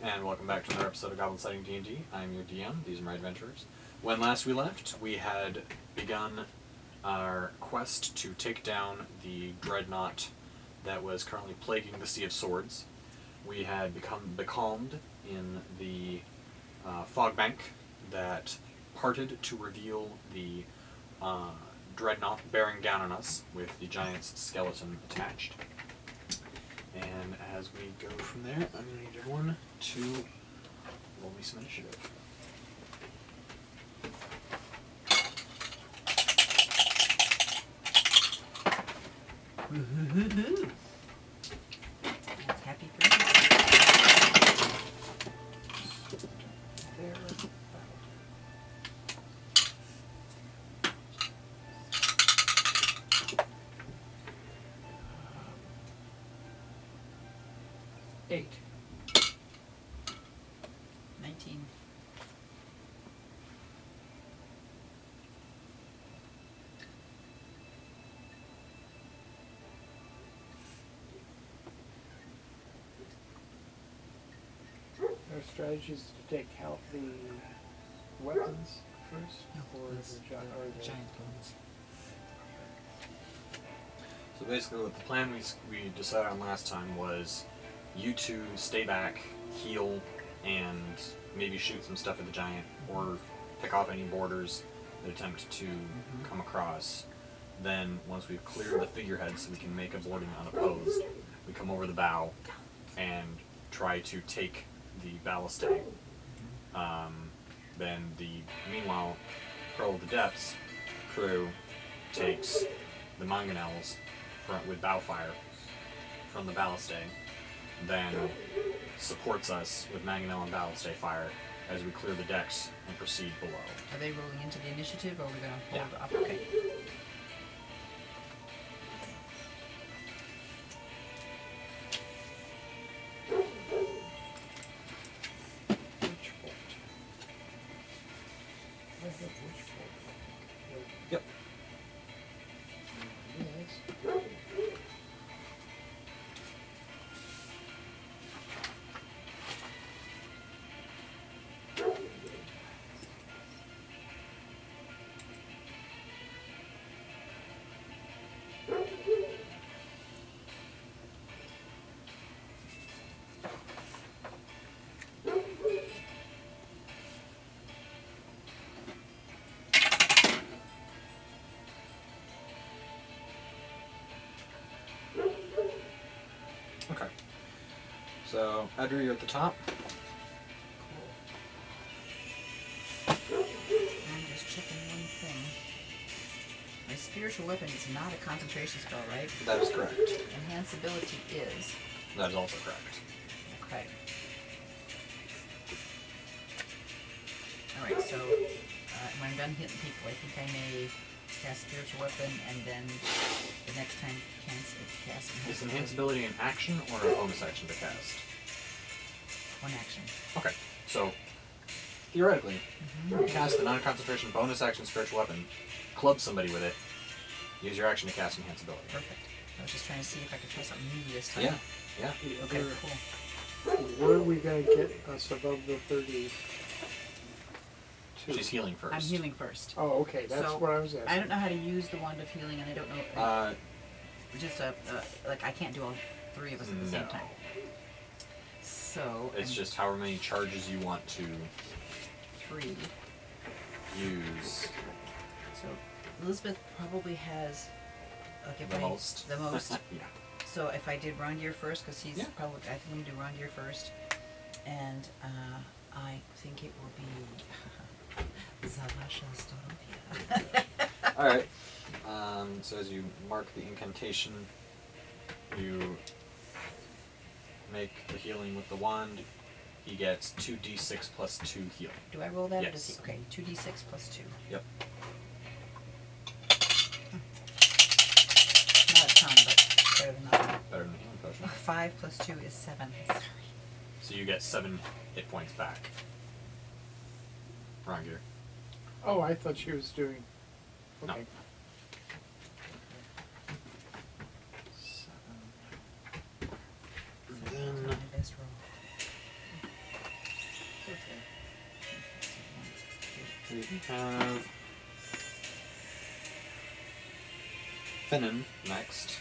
And welcome back to another episode of Goblin-Sighting D&D. I'm your DM. These are my adventurers. When last we left, we had begun our quest to take down the dreadnought that was currently plaguing the Sea of Swords. We had become becalmed in the fog bank that parted to reveal the dreadnought bearing down on us with the giant's skeleton attached. And as we go from there, I'm going to need everyone to roll me some initiative. Happy for you. There. 8. 19. Our strategy is to take out the weapons first, or the Giant bones. So basically what the plan we decided on last time was you two stay back, heal, and maybe shoot some stuff at the giant, or pick off any borders that attempt to come across. Then once we've cleared the figurehead so we can make a boarding unopposed, we come over the bow and try to take the ballistay. Then meanwhile, Pearl of the Depths crew takes the mangonels with bow fire from the ballistay, then supports us with mangonel and ballistay fire as we clear the decks and proceed below. Are they rolling into the initiative, or are we going to hold Yeah. up? Okay. Witchbolt. I have Witchbolt. Yep. Yes. Okay. So, Edri, you're at the top. I'm just checking one thing. My spiritual weapon is not a concentration spell, right? That is correct. Enhance ability is. That is also correct. Okay. Alright, so when I'm done hitting people, I think I may cast spiritual weapon and then the next time cast Is enhance ability an action or a bonus action to cast? One action. Okay, so theoretically, you can cast the non-concentration bonus action spiritual weapon, club somebody with it, use your action to cast enhance ability. Perfect. I was just trying to see if I could try something new this time. Yeah, yeah. The Okay, other, cool. where are we going to get us above the 32? She's healing first. I'm healing first. Oh, okay. That's So, what I was asking. I don't know how to use the wand of healing, and I don't know. Just like I can't do all three of us at the same No. time. So It's just however many charges you want to 3. use. So Elizabeth probably has The most. The most. Yeah. So if I did Rondier first, because he's Yeah. probably, I think I'm gonna do Rondier first, and I think it will be Zavasha Storovia. Alright. So as you mark the incantation, you make the healing with the wand. He gets 2d6 plus 2 healing. Do I roll that? Or Yes. does he? Okay, 2d6 plus 2. Yep. Not a ton, but better than nothing. Better than the healing potion. 5 plus 2 is 7. Sorry. So you get 7 hit points back. Wrong gear. Oh, I thought she was doing. No. Okay. 7. Then My best roll. We have Finnan next,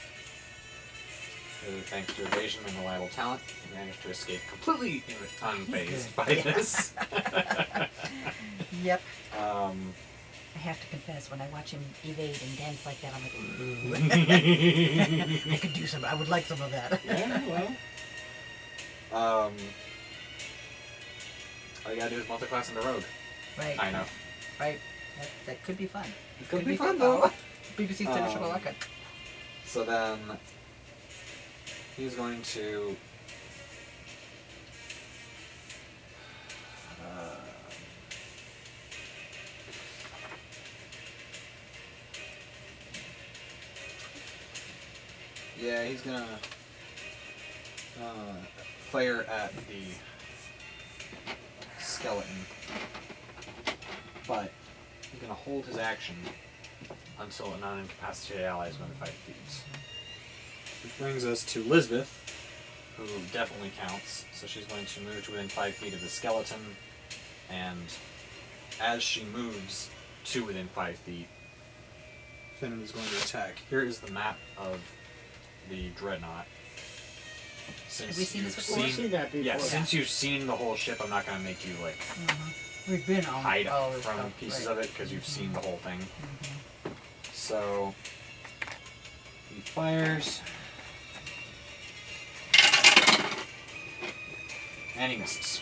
who, thanks to evasion and reliable talent, managed to escape completely unfazed by this. Yep. Um, I have to confess, when I watch him evade and dance like that, I'm like, ooh. I could do some. I would like some of that. yeah, well. All you gotta do is multi-class into rogue. Right. I know. Right. That could be fun. It could be fun though. BBC's traditional Malaka. So then he's going to yeah, he's gonna fire at the skeleton, but he's gonna hold his action until a non-incapacitated ally is within 5 feet. Which brings us to Lisbeth, who definitely counts. So she's going to move to within 5 feet of the skeleton, and as she moves to within 5 feet, Finn is going to attack. Here is the map of the dreadnought. Since Have we seen this before? We've seen that before. Yeah, since you've seen the whole ship, I'm not going to make you like We've been on hide all this from stuff, pieces right. of it because you've seen the whole thing. So he fires, and he misses.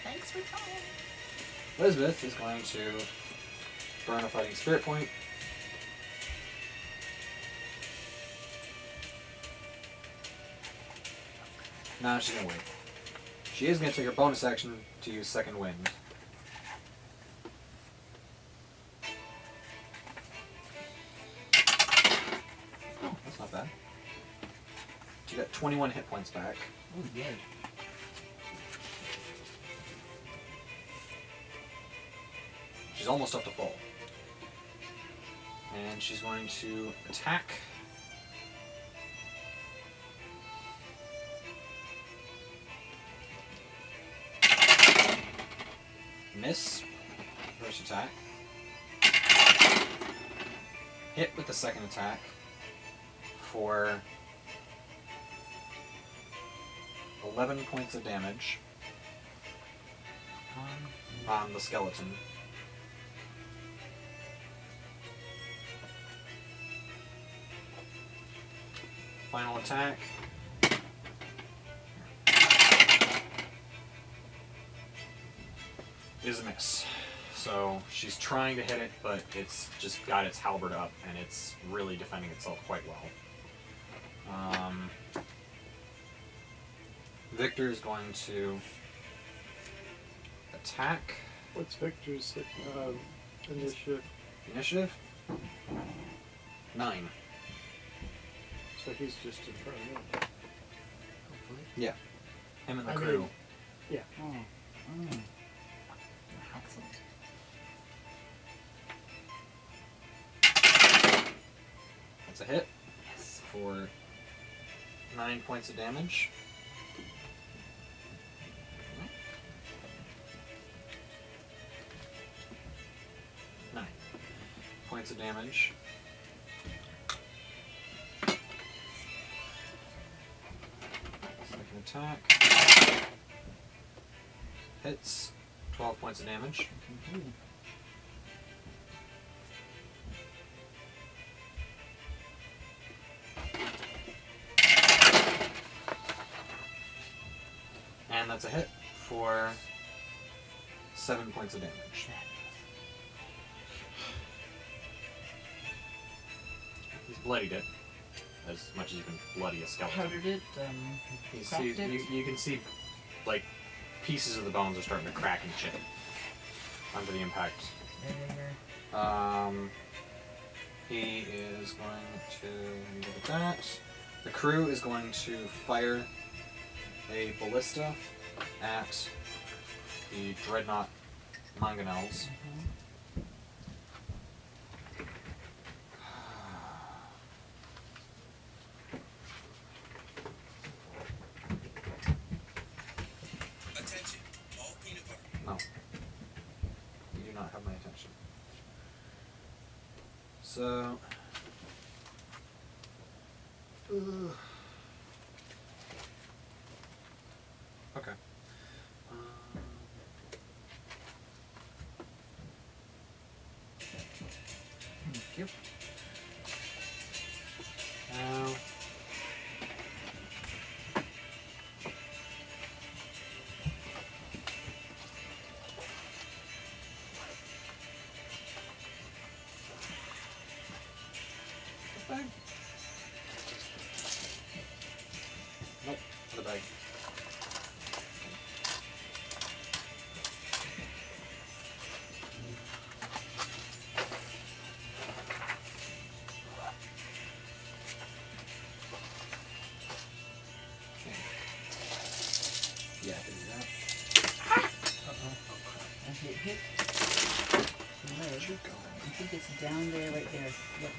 Thanks for coming. Elizabeth is going to burn a fighting spirit point. Now she's going to wait. She is going to take her bonus action to use Second Wind. Oh, that's not bad. She got 21 hit points back. Oh, yay. She's almost up to full. And she's going to attack. Miss. First attack. Hit with the second attack for 11 points of damage on the skeleton. Final attack. Is a miss. So she's trying to hit it, but it's just got its halberd up and it's really defending itself quite well. Victor is going to attack. What's Victor's initiative? Initiative? 9. So he's just in front of me. Hopefully. Yeah. Him and the I crew. mean, yeah. Excellent. That's a hit Yes. for 9 points of damage. 9 points of damage. Second attack. Hits. 12 points of damage. And that's a hit for 7 points of damage. He's bloodied it as much as you can bloody a skeleton. Powdered it, You cracked see, it. you can see, like, pieces of the bones are starting to crack and chip under the impact. There. He is going to look at that. The crew is going to fire a ballista at the dreadnought mangonels. Attention, all peanut butter. No. So. Okay. Thank you. Now. Bag. Nope, not a bag. Yeah, I can do that. Uh-oh. And hit the leg. I think it's down there, right there. Look.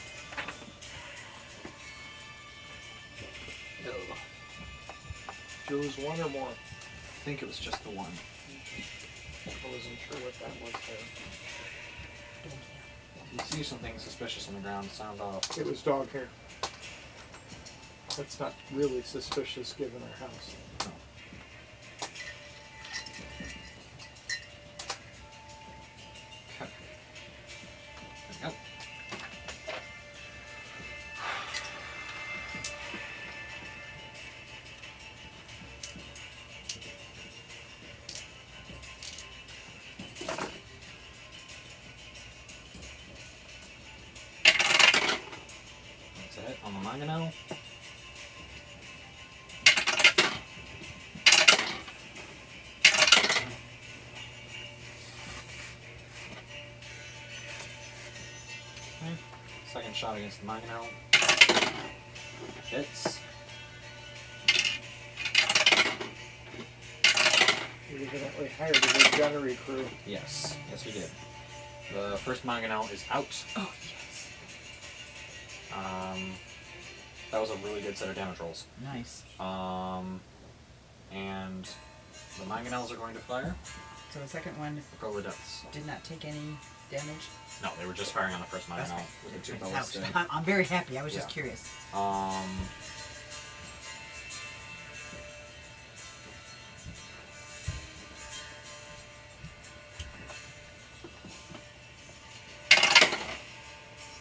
Ew. There was one or more. I think it was just the one. I wasn't sure what that was there. If you see something suspicious on the ground, sound off. It was dog hair. That's not really suspicious given our house. No. Okay. There we go. That's it on the mangonel. Okay. Second shot against the mangonel. Hits. We evidently hired a good gunnery crew. Yes. Yes, we did. The first mangonel is out. Oh, yes. That was a really good set of damage rolls. Nice. And the mangonels are going to fire. So the second one Roll the deaths. did not take any damage. No, they were just firing on the first That's mangonel fine. with the two Ouch. bullets. in. I'm very happy. I was just Yeah. curious.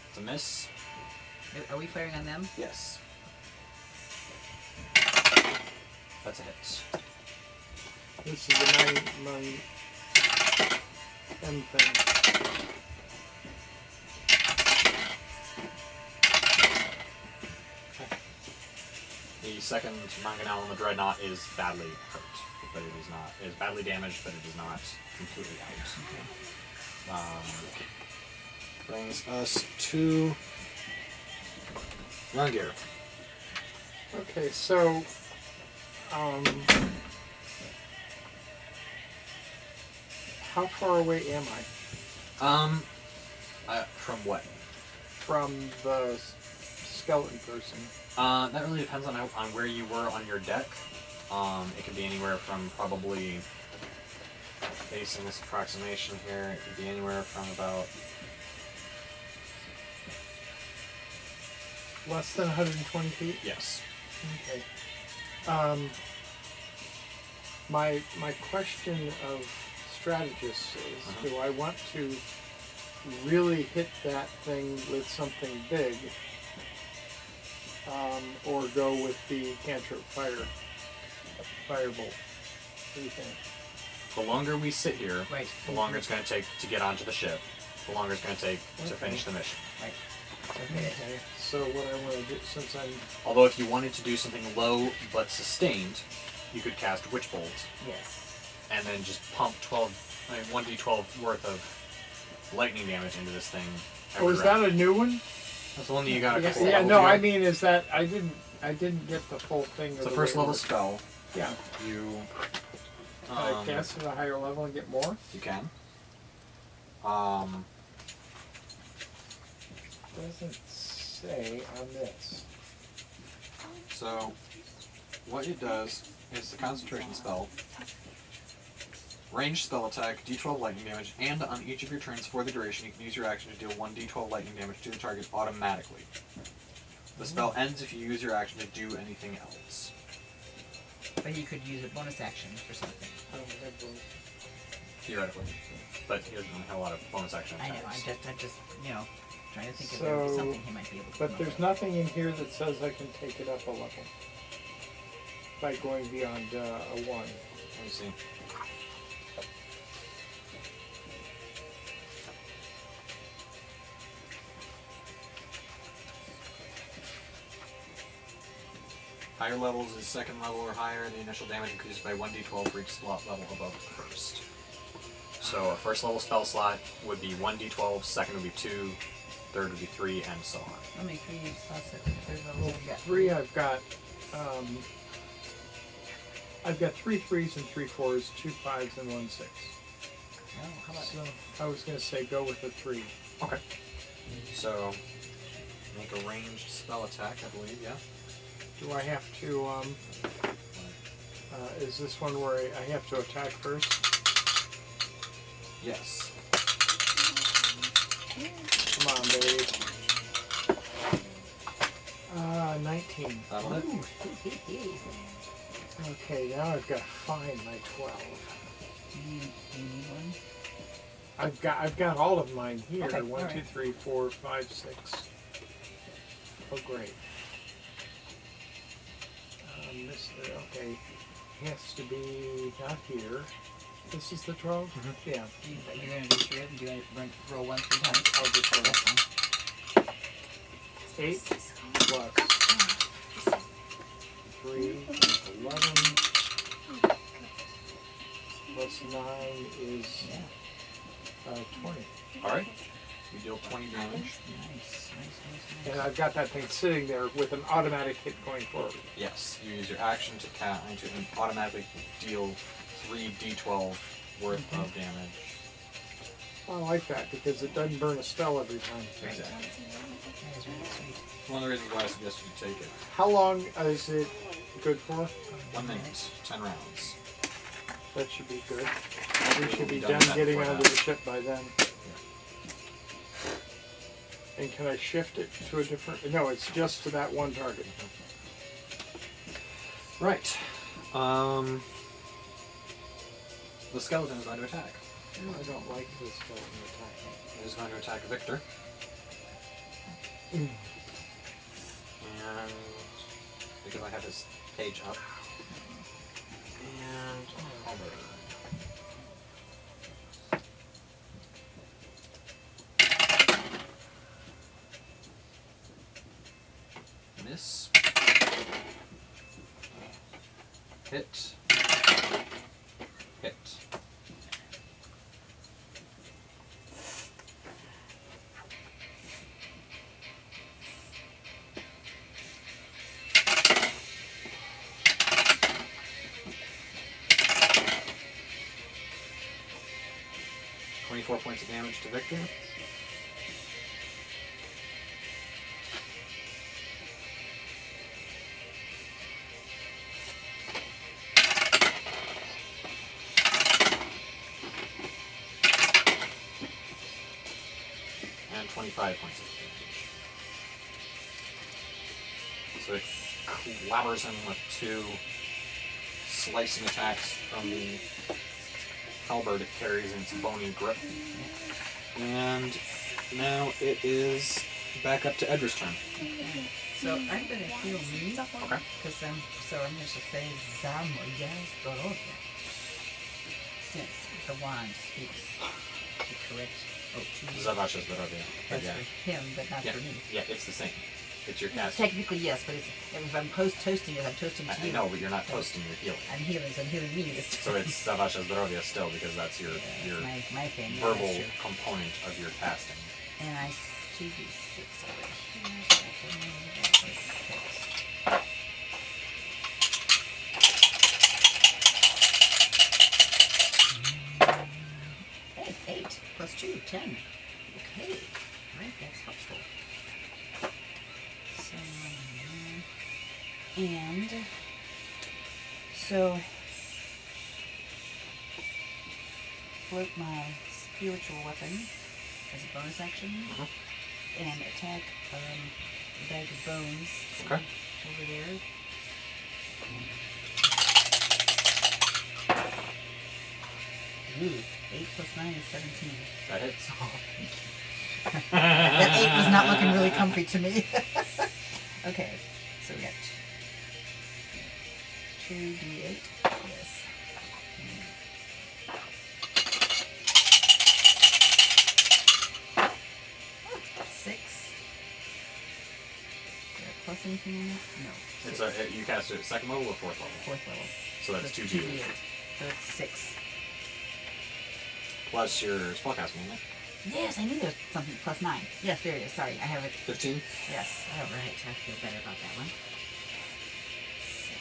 It's a miss. Are we firing on them? Yes. That's a hit. This is the my M thing. The second mangonel on the dreadnought is badly hurt, but it is not. It is badly damaged, but it is not completely out. Brings us to Rungear. Okay, so how far away am I From what? from the skeleton person? That really depends on where you were on your deck. It could be anywhere from probably, basing this approximation here, it could be anywhere from about Less than 120 feet? yes. Okay. My question of strategists is, do I want to really hit that thing with something big, or go with the cantrip firebolt? What do you think? The longer we sit here, Right. the longer it's going to take to get onto the ship. The longer it's going to take to finish the mission. Right. Okay. Okay. So what I want to do, since I'm Although if you wanted to do something low but sustained, you could cast Witch Bolt Yes. and then just pump 1d12 worth of lightning damage into this thing. oh, is that a new one? That's the one that you got a Yes, couple yeah, levels no, ago. I mean, is that I didn't get the full thing. It's of a the first way it level works. spell. Yeah. You Can I cast at a higher level and get more? you can. Doesn't say on this. So what it does is the concentration spell Ranged spell attack, d12 lightning damage, and on each of your turns for the duration, you can use your action to deal 1d12 lightning damage to the target automatically. The spell ends if you use your action to do anything else. But he could use a bonus action for something. I don't have those. Theoretically. But he doesn't have a lot of bonus action I know, attacks. I'm just, trying to think if there was something he might be able to But come there's up with. nothing in here that says I can take it up a level by going beyond a 1. Let me see. Higher levels is second level or higher. The initial damage increases by 1d12 for each slot level above the first. So a first level spell slot would be 1d12, second would be 2, third would be 3, and so on. How many 3 slots at third level Well, have you got? 3 I've got 3 3s and 3 4s, 2 5s and 1 6. Oh, how about So I was going to say go with the 3. Okay. So make a ranged spell attack, I believe, yeah? Do I have to, is this one where I have to attack first? Yes. Come on, baby. 19. That'll hit. Okay, now I've got to find my 12. you need one? I've got all of mine here. Okay, 1, all 2, right. 3, 4, 5, 6. Oh, great. This, okay, has to be not here. This is the 12? Mhm. Yeah, You're going to do 3 of them? Do you want to roll 1 3 times? I'll just roll. That's fine. 8 plus 3 is 11. Plus 9 is Yeah. 20. Alright. You deal 20 damage. Nice. And I've got that thing sitting there with an automatic hit going forward. Yes. You use your action to automatically deal 3d12 worth of damage. I like that because it doesn't burn a spell every time. Exactly. That is really sweet. One of the reasons why I suggested you take it. How long is it good for? 1 minute, 10 rounds. That should be good. We We'll should be done done with that getting before onto that. the ship by then. And can I shift it to a different... No, it's just to that one target. Right. The skeleton is going to attack. I don't like this skeleton attack. It is going to attack Victor. Mm. And because I have his page up. And Albert. Miss. Hit. Hit. .24 points of damage to Victor. And 25 points of damage. So it clobbers him with 2 slicing attacks from the halberd it carries in its bony grip. And now it is back up to Edra's turn. So I'm going to heal me. Okay. Because I'm going to say Zamoyas Dorovia. Since the wand speaks the correct. Zavasha's Zdravia. That's Yeah. for him, but not Yeah. for me. Yeah, it's the same. It's your cast. Technically, yes, but if I'm toasting it, I'm toasting to I you. know, but you're not toasting, you're healing. I'm healing, so I'm healing me this So time. it's Zavasha's Zdravia still, because that's your That's my thing. Yeah, verbal that's true. component of your casting. And I 2d6 over here. So I can move that way. Hey, 8 plus 2, 10. Okay. Alright, that's helpful. So, and so float my spiritual weapon as a bonus action and attack the bag of bones Okay. over there. Ooh, 8 plus 9 is 17. That hits. Oh, thank you. That 8 was not looking really comfy to me. Okay, so we got 2d8. Yes. 6. Is there a plus anything on that? No. It's 6. you cast it at second level or fourth level? 4th level. So that's So 2d8. So it's 6. Plus your spellcasting, isn't it? Yes, I knew there was something plus 9. Yes, there it is. Sorry, I have it. 15? Yes, all right. I feel better about that one. So,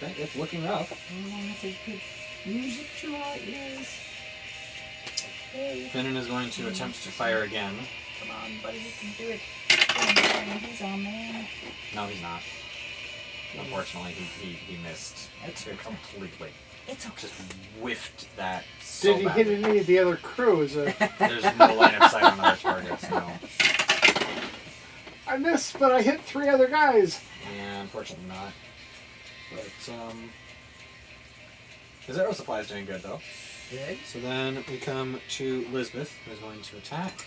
Okay, it's looking rough. that's a good music to our ears. Okay. Finnan is going to attempt to fire again. Come on, buddy, you can do it. Come on, he's on man. No, he's not. Unfortunately, he missed it completely. It's okay. Just whiffed that so Did he badly. hit any of the other crew? There's no line of sight on other targets, no. I missed, but I hit 3 other guys. Yeah, unfortunately not. But, his arrow supply is doing good, though. Good. So then we come to Lisbeth, who's going to attack.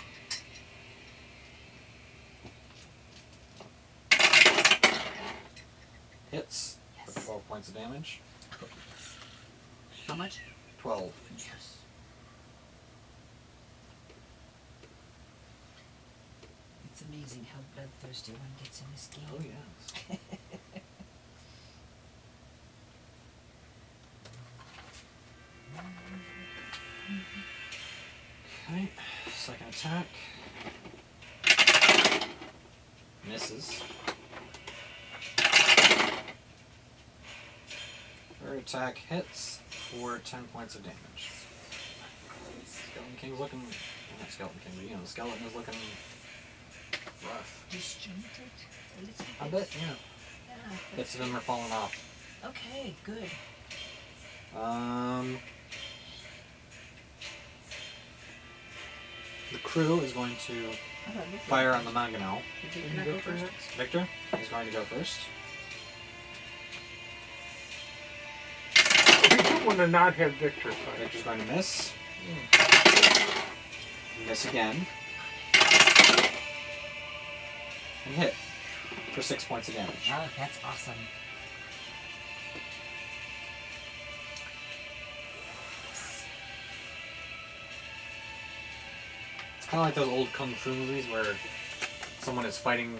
Hits for 12 points of damage. How much? 12. Yes. It's amazing how bloodthirsty one gets in this game. Oh, yes. Okay, second attack. Misses. Third attack hits for 10 points of damage. Skeleton King's looking... Not Skeleton King, but the skeleton is looking rough. Disjointed a little bit. A bit, yeah. Yeah. Bits of them are falling off. Okay, good. The crew is going to fire on the mangonel. Did you not go first? Victor is going to go first. We don't want to not have Victor fight. Victor's going to miss. Miss again. And hit for 6 points of damage. Oh, that's awesome. It's kind of like those old kung fu movies where someone is fighting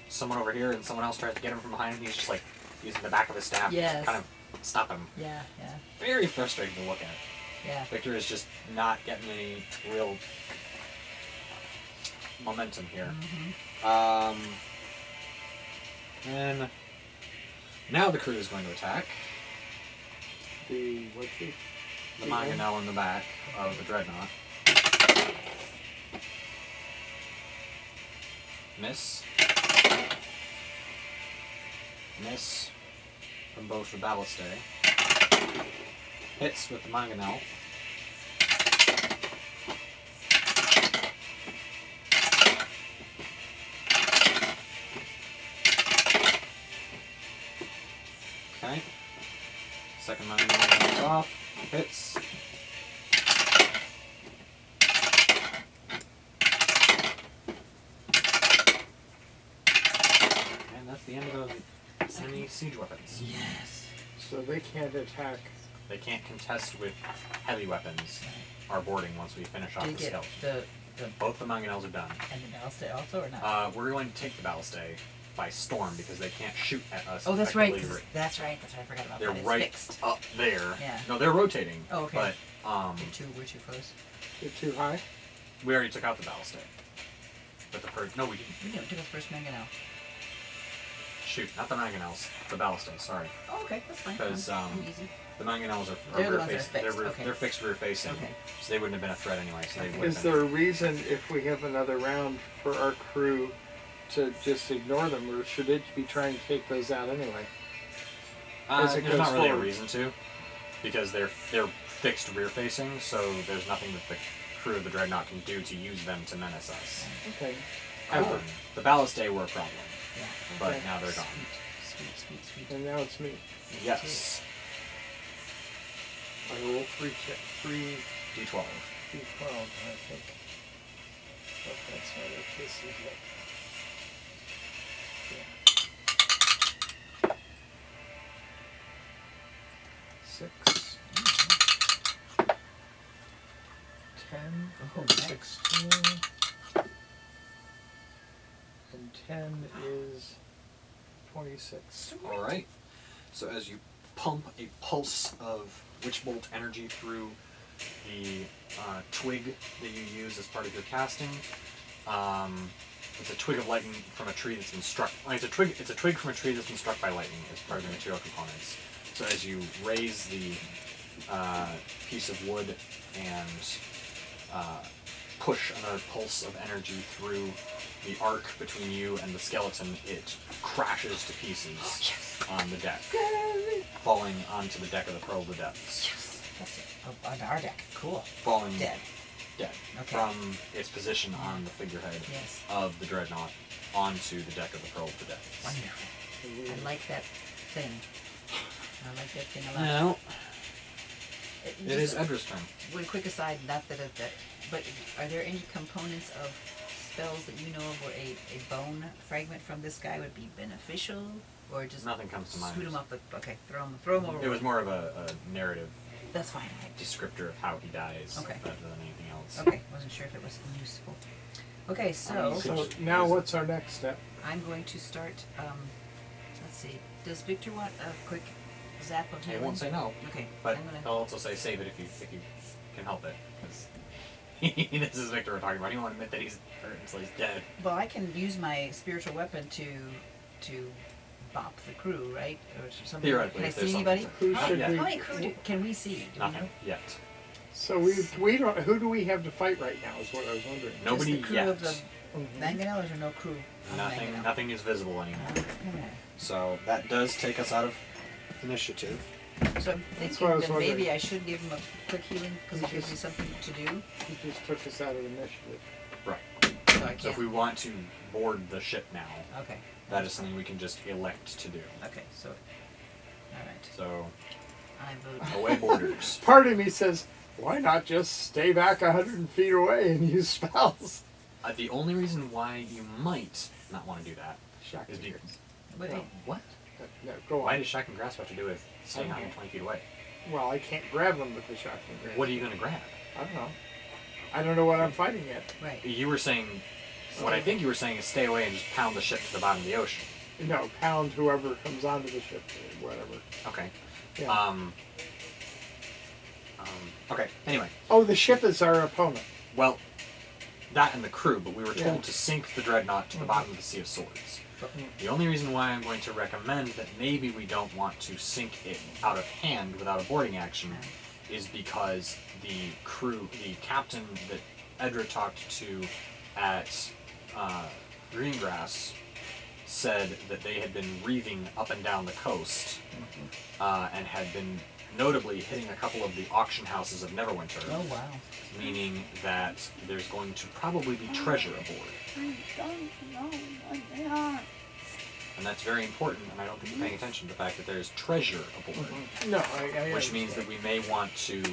someone over here and someone else tries to get him from behind and he's just like using the back of his staff Yes. to kind of stop him. Yeah, yeah, Very frustrating to look at. yeah. Victor is just not getting any real momentum here. And now the crew is going to attack. The what's it? The mangonel in the back of the dreadnought. Miss. Miss from both the ballistae. Hits with the mangonel. Okay. Second mangonel goes off. Hits. And that's the end of any siege weapons. Yes. So they can't attack. They can't contest with heavy weapons our boarding once we finish off Did the you get skill. the Both the mangonels are done. and the ballistae also or not? We're going to take the ballistae by storm because they can't shoot at us. Oh, that's right. effectively. That's right. That's right. I forgot about They're that. It's right fixed. up there. Yeah. No, they're rotating. Oh, okay. But We're too close. They're too high. we already took out the ballistae. But the first, no, we didn't. We didn't took the first mangonel. Shoot, not the mangonels. The ballistae. Sorry. Oh, okay. That's fine. 'Cause, I'm easy. The mangonels are They're the rear ones that are facing. fixed, okay. They're fixed rear facing. Okay. So they wouldn't have been a threat anyway. So they would Is have there a reason, if we have another round, for our crew to just ignore them, or should it be trying to take those out anyway? as it There's not goes really forward? a reason to, because they're fixed rear facing, so there's nothing that the crew of the dreadnought can do to use them to menace us. Okay. The ballastae were a problem, Yeah. but Okay. now they're gone. Sweet. And now it's me. Yes. I roll three D12. D12, I think. But that's not it. This is it. Yeah. 6. 10. Oh, nice. 16. And 10 is 26. All right. So as you pump a pulse of witch bolt energy through the twig that you use as part of your casting, it's a twig of lightning from a tree that's been struck. It's a twig from a tree that's been struck by lightning as part of the material components. So as you raise the piece of wood and push another pulse of energy through the arc between you and the skeleton, it crashes to pieces on the deck, falling onto the deck of the Pearl of the Depths. Yes. That's it. Oh, on our deck. Cool. Falling Dead. dead Okay. from its position on the figurehead Yes. of the dreadnought onto the deck of the Pearl of the Depths. Wonderful. I like that thing. I like that thing a lot. Now, It it is Edra's turn. One quick aside, not that, but are there any components of spells that you know of where a bone fragment from this guy would be beneficial, or just Nothing comes to mind. shoot him off the? Okay, throw him over. It was more of a narrative That's fine. descriptor of how he dies Okay. rather than anything else. Okay, wasn't sure if it was useful. Okay, so So now what's our next step? I'm going to start. Let's see. Does Victor want a quick zap of He healing? won't say no, Okay, but I'm gonna. he'll also say save it if you can help it. 'Cause this is Victor we're talking about. He won't admit that he's hurt until he's dead. Well, I can use my spiritual weapon to bop the crew, right? Or something. Theoretically, Can I if there's see anybody? something Who How, should Yeah. we? how many crew can we see? Do we Nothing know? yet. So we don't. Who do we have to fight right now? Is what I was wondering. Nobody Just the crew yet. of the Mhm. mangonels, or no crew? on the Nothing. mangonel? Nothing is visible anymore. Okay. So that does take us out of initiative. So I'm That's what I thinking was that maybe wondering. I should give him a quick healing because it gives me something to do. He just took us out of initiative. Right. So I can't. So if we want to board the ship now, Okay. that is something we can just elect to do. Okay. So. All right. So I vote. away boarders. Part of me says, why not just stay back 100 feet away and use spells? The only reason why you might not want to do that Shock is and because Wait, Well, what? No, go Why on. does shock and grasp have to do with staying Okay. 120 feet away? Well, I can't grab them with the shock and grab. What are you going to grab? I don't know. I don't know what I'm fighting yet. right. You were saying, what I think you were saying is stay away and just pound the ship to the bottom of the ocean. No, pound whoever comes onto the ship, or whatever. Okay. Yeah. Okay. Anyway, Oh, the ship is our opponent. well, that and the crew, but we were told Yeah. to sink the dreadnought to the bottom of the Sea of Swords. Mhm. The only reason why I'm going to recommend that maybe we don't want to sink it out of hand without a boarding action is because the crew, the captain that Edra talked to at Greengrass said that they had been reeving up and down the coast and had been notably hitting a couple of the auction houses of Neverwinter, Oh wow. meaning that there's going to probably be treasure aboard. I don't know what they are. And that's very important, and I don't think you're paying attention to the fact that there's treasure aboard, No, I which means that understand. we may want to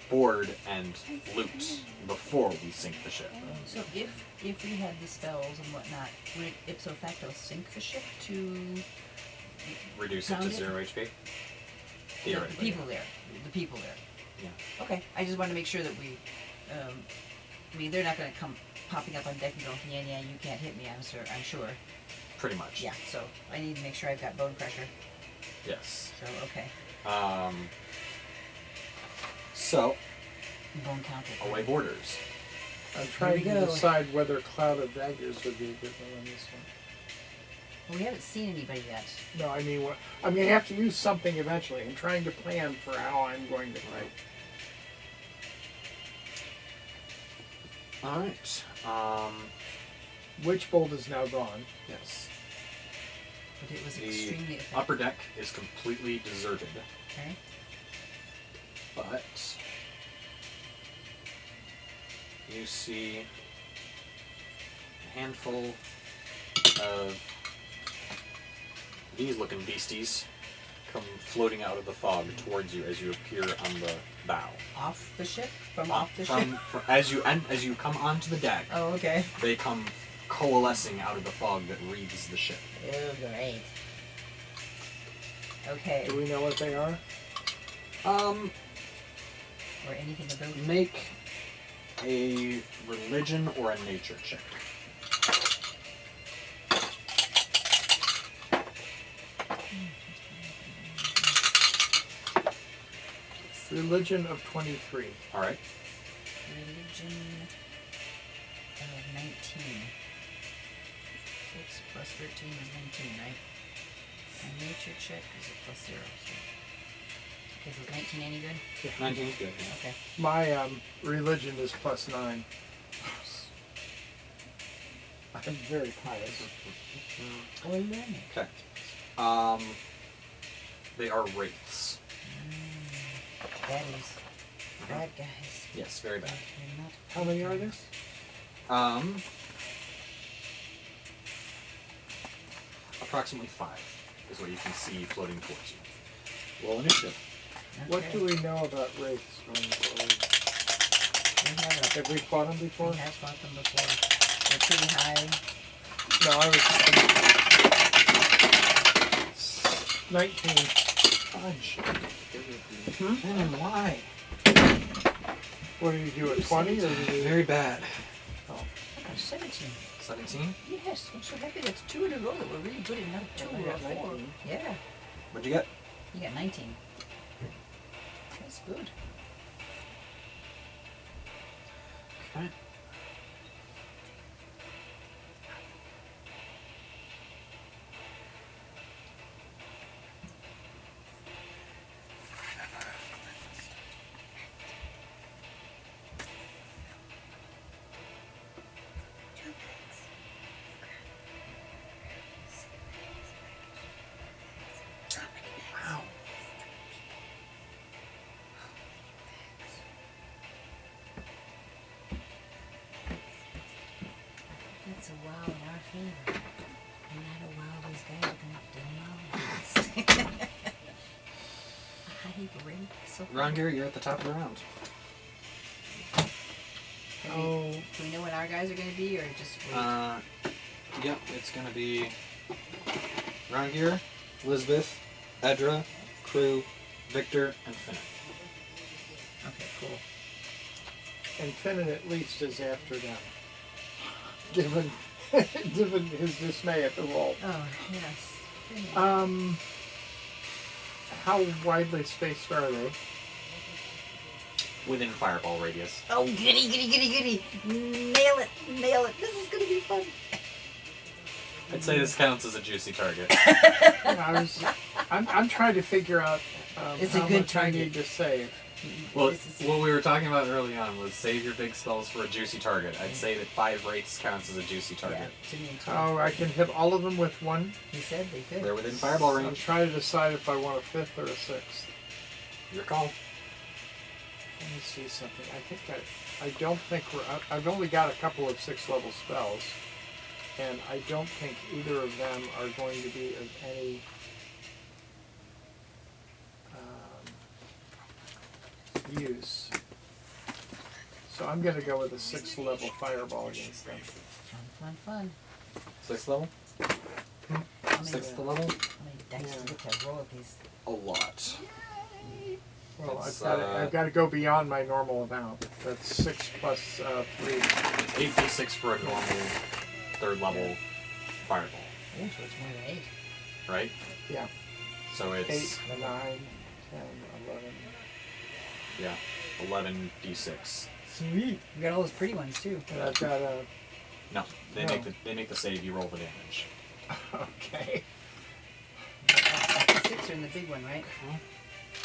board and loot before we sink the ship. So if we had the spells and whatnot, would it ipso facto sink the ship to Reduce it to Pound it? 0 HP? the Theoretically. people there? The people there. Yeah. Okay. I just want to make sure that we. I mean, they're not going to come popping up on deck and go, yeah, you can't hit me. I'm sure. Pretty much. Yeah. So I need to make sure I've got bone pressure. Yes. So okay. So, Bone counter. away boarders. I'm trying Here to we go. decide whether Cloud of Daggers would be a good one on this one. Well, we haven't seen anybody yet. No, I mean, I'm going to have to use something eventually. I'm trying to plan for how I'm going to fight. Alright. Witch Bolt is now gone. Yes. But it was The extremely effective. upper deck is completely deserted. Okay. but you see a handful of these looking beasties come floating out of the fog towards you as you appear on the bow. Off the ship? From off the ship? As you come onto the deck, Oh, okay. they come coalescing out of the fog that wreathes the ship. Oh, great. Okay. Do we know what they are? Or anything about Make a religion or a nature check. Religion of 23. All right. religion of 19. 6 plus 13 is 19, right? And nature check is a plus 0. So. Okay, so is 19 any good? 19 is good. Yeah. Okay. My religion is plus 9. I'm very pious. Well, then. Okay. They are wraiths. Baddies. Bad guys. Yes, very bad. They're not How many are there? Approximately 5 is what you can see floating towards you. Roll initiative. What Okay. do we know about wraiths going forward? We have Have we fought them before? We have fought them before. They're pretty high. No, I was 19. Fudge. Hmm? Why? What do you do at 20 or do you Very bad. Oh. Oh, 17. 17? Yes, I'm so happy that's 2 in a row. We're really good at number 2 I or got 4. 19. Yeah, What'd you get? you got 19. That's good. Okay. Wow. That's a wow in our favor. No matter wow, these guys are gonna demolish us. High rate. So Ron Gary, you're at the top of the round. Oh, Do we know what our guys are gonna be, or just wait? Yep, it's gonna be Ron Gear, Elizabeth, Edra, Crew, Victor, and Finn. Okay, cool. and Finnan at least is after them. Given given his dismay at the roll. Oh, yes. How widely spaced are they? Within fireball radius. Oh, giddy, giddy, giddy, giddy. Nail it, nail it. This is gonna be fun. I'd say this counts as a juicy target. I'm trying to figure out It's a how good much I target. need to save. Well, This is- what we were talking about early on was save your big spells for a juicy target. I'd say that 5 wraiths counts as a juicy Yeah, target. to me too. Oh, I can hit all of them with one. He said they could. They're within fireball I'm range. trying to decide if I want a 5th or a 6th. Your call. Let me see something. I don't think I've only got a couple of 6th level spells, and I don't think either of them are going to be of any use. So I'm going to go with a 6th level fireball against them. Fun, fun, fun. 6th level? How many, 6th level? how many dice do you get to roll at these? A lot. Well, That's, I've got to go beyond my normal amount. That's 6 plus 3. 8d6 for a normal 3rd level fireball, Oh, so it's more than 8. right? Yeah. So 8, it's 9, 10, 11. yeah, 11d6. Sweet. You got all those pretty ones too. And I've got a... No, they No. make the save. You roll the damage. Okay. The 6 are in the big one, right?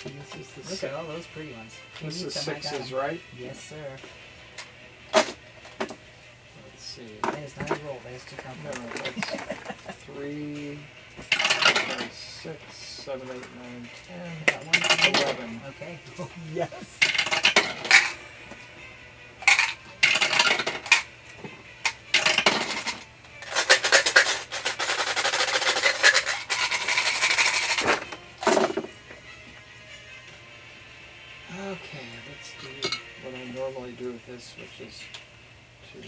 And this is the Look six. at all those pretty ones. You This need is some, I got 6s, 'em. right? Yes, sir. Let's see. That is not a roll. That is too No, complicated. that's 3, 6, 7, 8, 9, Got 1, 10, 11. Okay. die. Oh, yes. Okay, let's do what I normally do with this, which is to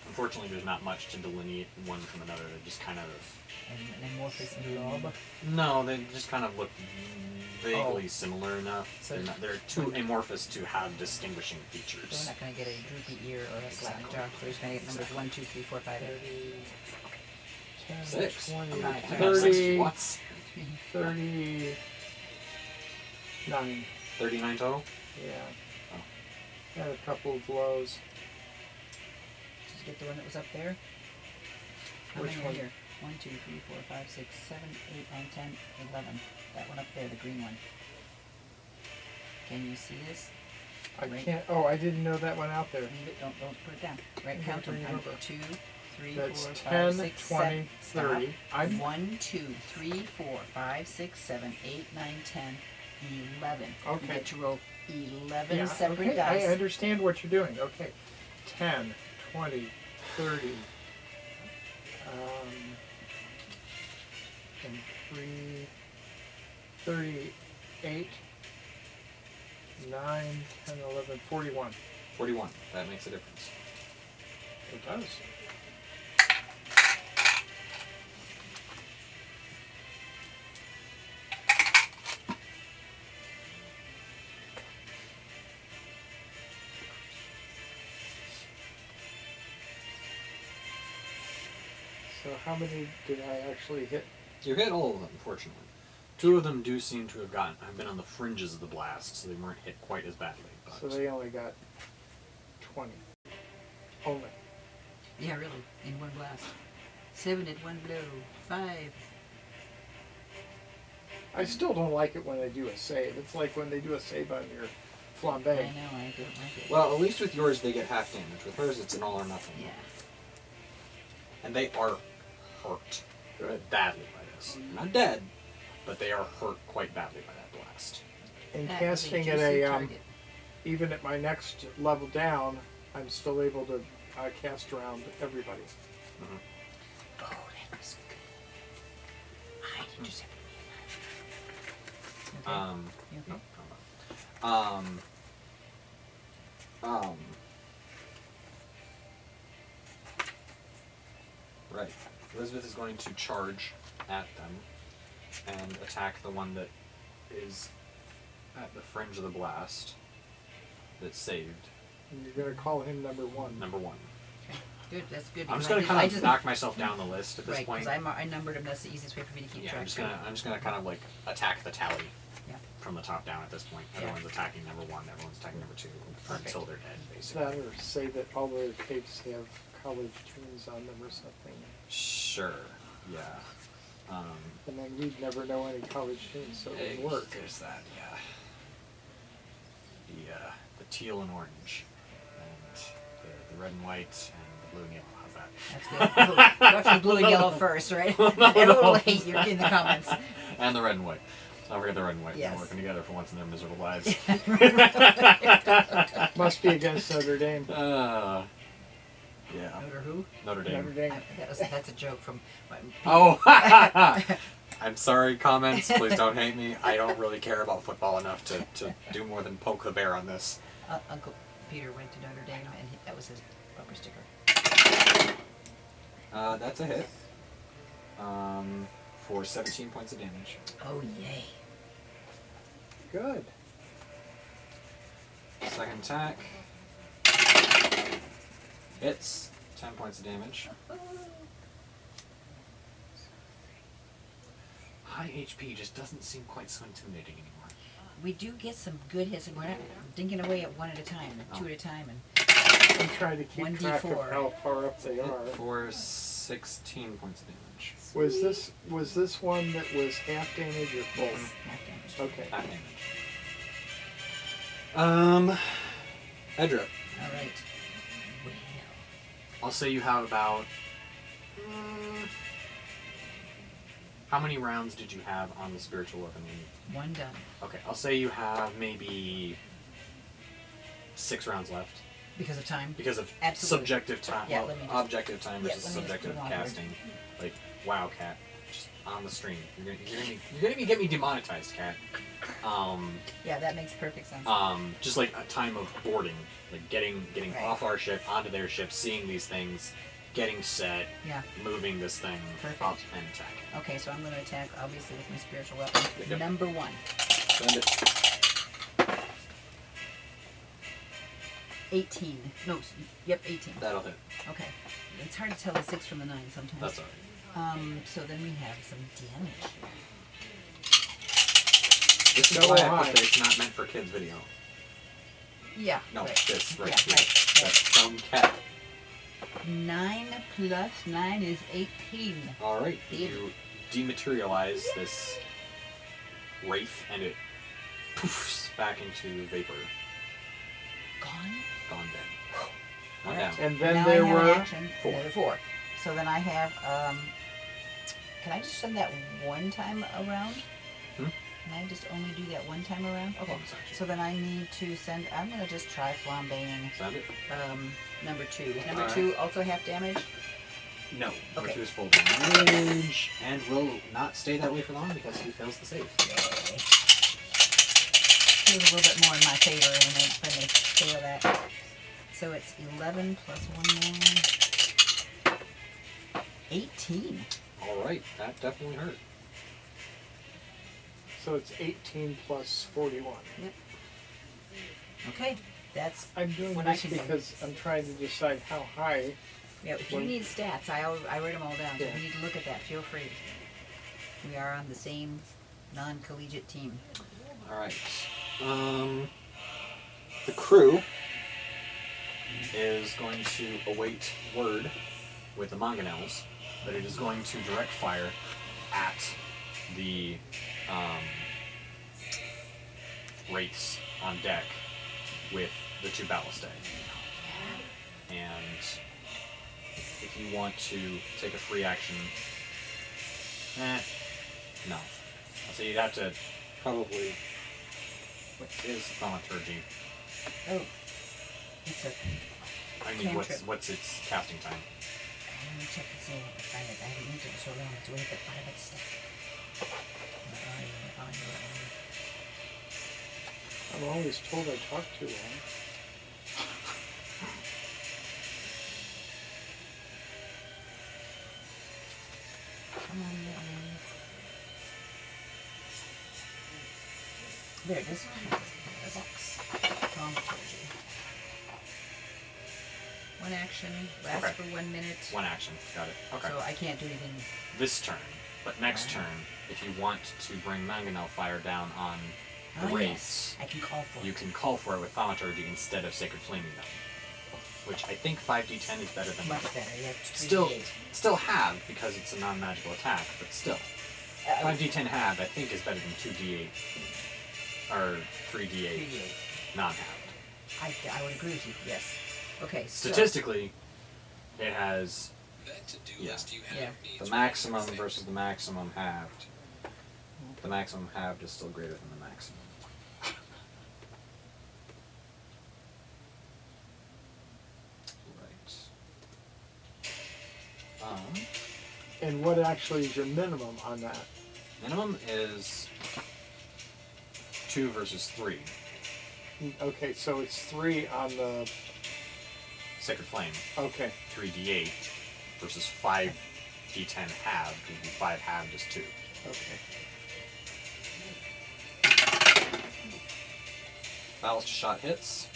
Unfortunately, there's not much to delineate one from another. They're just kind of... An amorphous blob. No, they just kind of look vaguely Oh. similar enough. So They're too amorphous to have distinguishing So we're features. not going to get a droopy ear or a slack jaw. So we're just going to get numbers 1, 2, 3, 4, 5, 10, 6. 20, Okay. I have 30, 6 once. 39. 39 total? Yeah. Oh. Had a couple of lows. Just get the one that was up there. How Which many one? are here? 1, 2, 3, 4, 5, 6, 7, 8, 9, 10, 11. That one up there, the green one. Can you see this? I Right. can't. Oh, I didn't know that one out there. Leave it. Don't put it down. Right, Okay, count them. bring it over. 2, 3, That's 4, 10, 5, 6, 20, 7. 30. I'm 1, 2, 3, 4, 5, 6, 7, 8, 9, 10, 11. Okay. You get to roll 11 yeah, separate okay, dice. I understand what you're doing. Okay. 10, 20, 30. And 3, 38, 9, 10, 11, 41. 41. That makes a difference. It does. So how many did I actually hit? You hit all of them, unfortunately. 2 of them do seem to have been on the fringes of the blast, so they weren't hit quite as badly. But So they only got 20. Only. Yeah, really. In one blast. 7 at one blow. 5. I still don't like it when they do a save. It's like when they do a save on your flambe. I know, I don't like it. well, at least with yours they get half damage. With hers, it's an all or nothing. Yeah. And they are hurt Good. badly by this. Not dead, but they are hurt quite badly by that blast. And That casting is a at juicy a target. even at my next level down, I'm still able to cast around everybody. Oh, that was good. I intercepted me. Okay. You okay? Right. Elizabeth is going to charge at them and attack the one that is at the fringe of the blast that's saved. And you're going to call him number 1. Number 1. Good, that's good. I'm because just going to I kind of just- knock myself down the list at this Right, point. because I numbered them. That's the easiest way for me to keep Yeah, track. I'm just gonna kind of like attack the tally Yeah. from the top down at this point. Yeah. Everyone's attacking number 1, everyone's attacking number 2 Perfect. until they're dead, Is basically. that or say that all their tapes have college tunes on them or something. Sure. Yeah. And then we'd never know any college tunes, so it would work. There's that. Yeah. The teal and orange, and the red and white, and the blue and yellow. How's that? That's good. Go after the blue and yellow first, right? Everyone will hate you in the comments. And the red and white. Don't forget the red and white. Yes. They're working together for once in their miserable lives. Must be against Notre Dame. Yeah. Notre who? Notre Dame. Notre Dame. That's a joke from. Oh! I'm sorry, comments. Please don't hate me. I don't really care about football enough to do more than poke the bear on this. Uncle Peter went to Notre Dame, and that was his bumper sticker. That's a hit. For 17 points of damage. Oh yay! Good. Second attack. Hits. 10 points of damage. High HP just doesn't seem quite so intimidating anymore. We do get some good hits, and we're not dinking away at one at a time, and 2 at a time, and I'm trying to keep 1d4. track of how far up they are. For 16 points of damage. Was this one that was half damage or full? yes, half damage. Okay. Half damage. Edra, All right. Well, I'll say you have about How many rounds did you have on the spiritual weapon? One done. Okay, I'll say you have maybe 6 rounds left Because of time? because of Absolutely. subjective time. Yeah, well, let me just- objective time yeah, versus let me just subjective move onward. casting. Like, wow, cat, just on the stream. You're gonna get me demonetized, cat. Yeah, that makes perfect sense. Just like a time of boarding, like getting Right. off our ship onto their ship, seeing these things, getting set, Yeah. moving this thing Perfect. up and attack. Okay, so I'm going to attack, obviously, with my spiritual weapon. Yep. Number 1. Send it. 18. No, yep, 18. That'll hit. Okay. It's hard to tell the 6 from the 9 sometimes. That's alright. So then we have some damage. This is Double why I high. put that it's not meant for kids video. Yeah. No, right. this right Yeah, here. right. That's from cat. 9 plus 9 is 18. Alright. Yeah. You dematerialize this wraith and it poofs back into vapor. Gone? Gone dead. One Alright. down. And then now there I have were an action. 4. Another 4. So then I have, can I just send that one time around? Hmm? Can I just only do that one time around? Okay. Bonus action. So then I need to send, I'm going to just try flambeing Send it? number 2. Is number Alright. 2 also half damage? No. Number Okay. 2 is full damage. And will not stay that way for long because he fails the save. Yay. Feels a little bit more in my favor when they fail that. So it's 11 plus 1 more. 18. Alright, that definitely hurt. So it's 18 plus 41. Okay, that's I'm doing what I this can do. because I'm trying to decide how high. Yeah, if you When- need stats, I write them all down. So Yeah. if you need to look at that, feel free. We are on the same non-collegiate team. Alright. The crew is going to await word with the mangonels that it is going to direct fire at the wraiths on deck with the 2 ballistae. And if you want to take a free action, no. So you'd have to probably. What is thaumaturgy? Oh, it's a. I mean, Cantrip. what's its casting time? Let me check and see if I can find it. I haven't used it in so long. It's way at the bottom of the stack. I'm always told I talk too long. Come on, man. There it is. The box. Thaumaturgy. 1 action, lasts Okay. for 1 minute. 1 action. Got it. Okay. So I can't do anything. This turn. But next Wow. turn, if you want to bring mangonel fire down on the Oh, wraiths, yes. I can call for you it. can call for it with thaumaturgy instead of sacred flaming them. Which I think 5d10 is better than Much better. You have Still, 3d8. still have because it's a non-magical attack, but still. 5d10 halved, I think, is better than 2d8 or 3d8 3d8. non-halved. I would agree with you. Yes. Okay. So, Statistically, it has That to-do Yeah. list you Yeah. have needs the maximum versus the maximum halved. The maximum halved is still greater than the maximum. Right. And what actually is your minimum on that? Minimum is 2 versus 3. Okay, so it's 3 on the. Sacred Flame, Okay. 3d8 versus 5d10 halved would be 5 halved is 2. Okay. Ballast shot hits.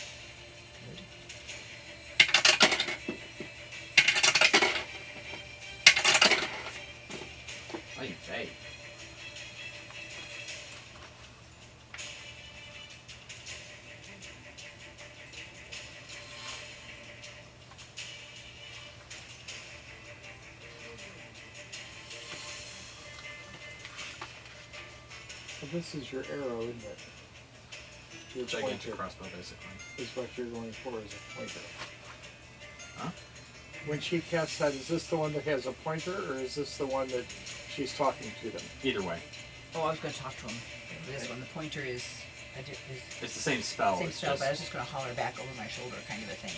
Ay, vey. So this is your arrow, isn't it? Your Gigantic pointer crossbow, basically. is what you're going for as a pointer. Huh? when she casts that, is this the one that has a pointer, or is this the one that she's talking to them? Either way, Oh, I was going to talk to him. For this one, the pointer is it's the same spell. same it's spell, just, but I was just going to holler back over my shoulder, kind of a thing.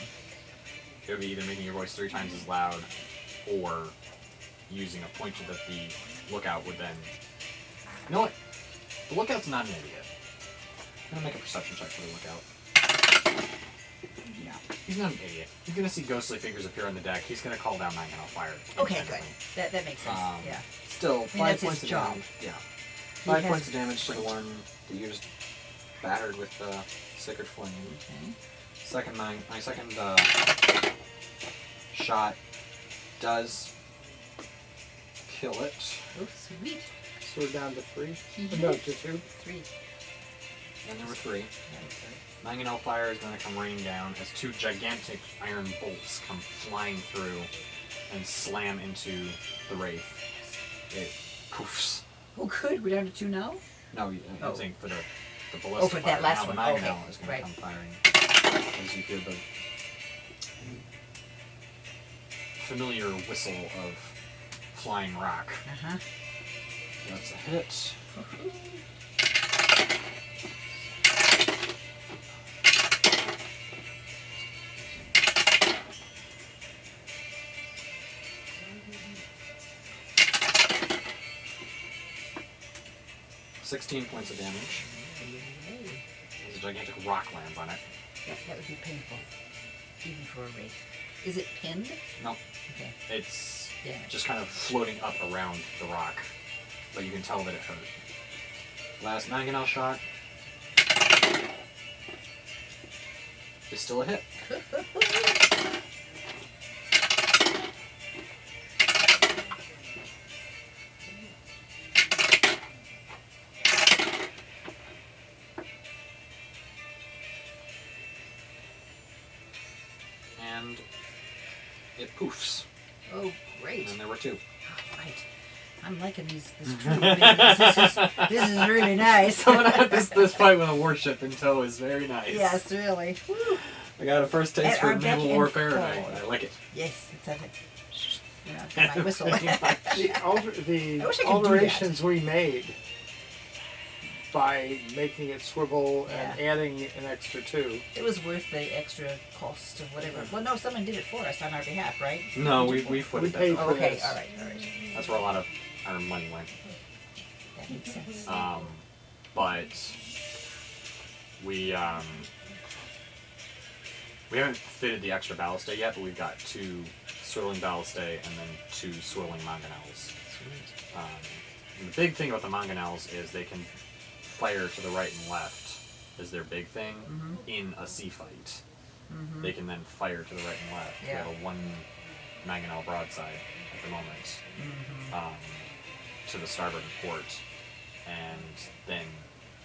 it would be either making your voice 3 times as loud, or using a pointer that the lookout would then. You know what? The lookout's not an idiot. I'm gonna make a perception check for the lookout. Yeah, he's not an idiot. He's gonna see ghostly figures appear on the deck. He's gonna call down Mangonel Fire. Okay, good. That makes sense. Yeah. Still, I mean, that's 5 points his of job. damage. Yeah. He 5 has points of damage to the one that you just battered with the Sacred Flame. Okay. My second shot does kill it. Oh, sweet. So we're down to 3? Mhm. No, to 2? 3. And there were 3. Okay. Mangonel Fire is going to come raining down as 2 gigantic iron bolts come flying through and slam into the Wraith. It poofs. Oh, good. We're down to 2 now? No, I'm Oh. saying for the ballistic for fire. that last now one. the Mangonel Okay, is going right. to come firing as you hear the familiar whistle of flying rock. Uh-huh. That's a hit. $16 points of damage. As a gigantic rock lands on it. That would be painful. Even for a wraith. Is it pinned? No, Okay. it's Yeah. just kind of floating up around the rock, but you can tell that it hurt. Last Mangonel shot is still a hit. And it poofs. Oh, great. And there were 2. Oh, right. I'm liking this true business. This is really nice. this fight with a warship in tow is very nice. Yes, really. Woo. I got a first taste At for our beck naval and warfare, and call. I like it. Yes, it's a you know, got my whistle. The, I wish I could do alterations we made by making it swivel and Yeah. adding an extra 2. It was worth the extra cost of whatever. Well, no, someone did it for us on our behalf, right? No, we We footed paid that. Oh, for okay, this. all right. That's where a lot of our money went. That makes sense. But we haven't fitted the extra ballistae yet, but we've got 2 swirling ballistae and then 2 swirling mangonels. Sweet. And the big thing about the mangonels is they can fire to the right and left is their big thing in a sea fight. They can then fire to the right and left. Yeah. We have a 1 mangonel broadside at the moment to the starboard and port, and then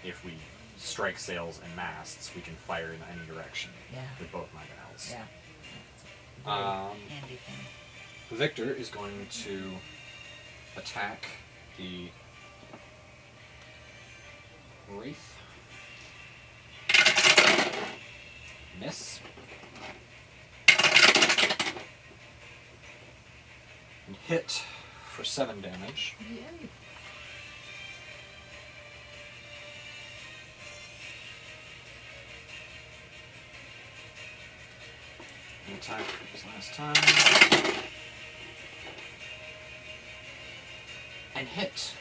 if we strike sails and masts, we can fire in any direction Yeah. with both mangonels. Yeah. That's a Um, very handy thing. Victor is going to attack the Wraith. Miss. And hit for 7 damage. Yay. And attack as last time. And hit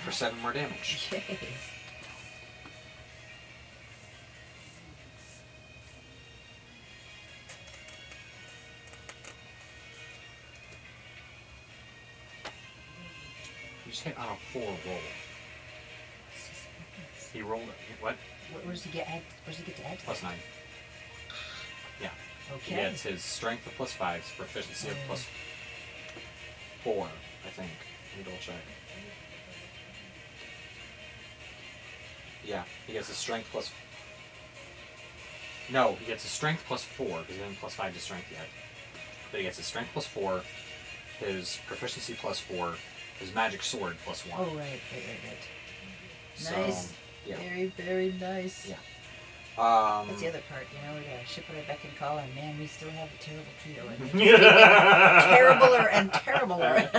for 7 more damage. Yay. You just hit on a 4 roll. He rolled what? Where's he get? Where's he get to add to Plus that? 9. Yeah. He Okay. gets his strength of plus 5, his proficiency of plus 4, I think. Let me double check. Yeah, he gets his strength plus. No, he gets his strength plus 4, because he hasn't plus 5 to strength yet. But he gets his strength plus 4, his proficiency plus 4, his magic sword plus 1. Oh, right. So, Nice. yeah. Very, very nice. Yeah. That's the other part, you know, we got a ship at our beck and call, and man, we still have a terrible trio. And they just get terribler and terribler.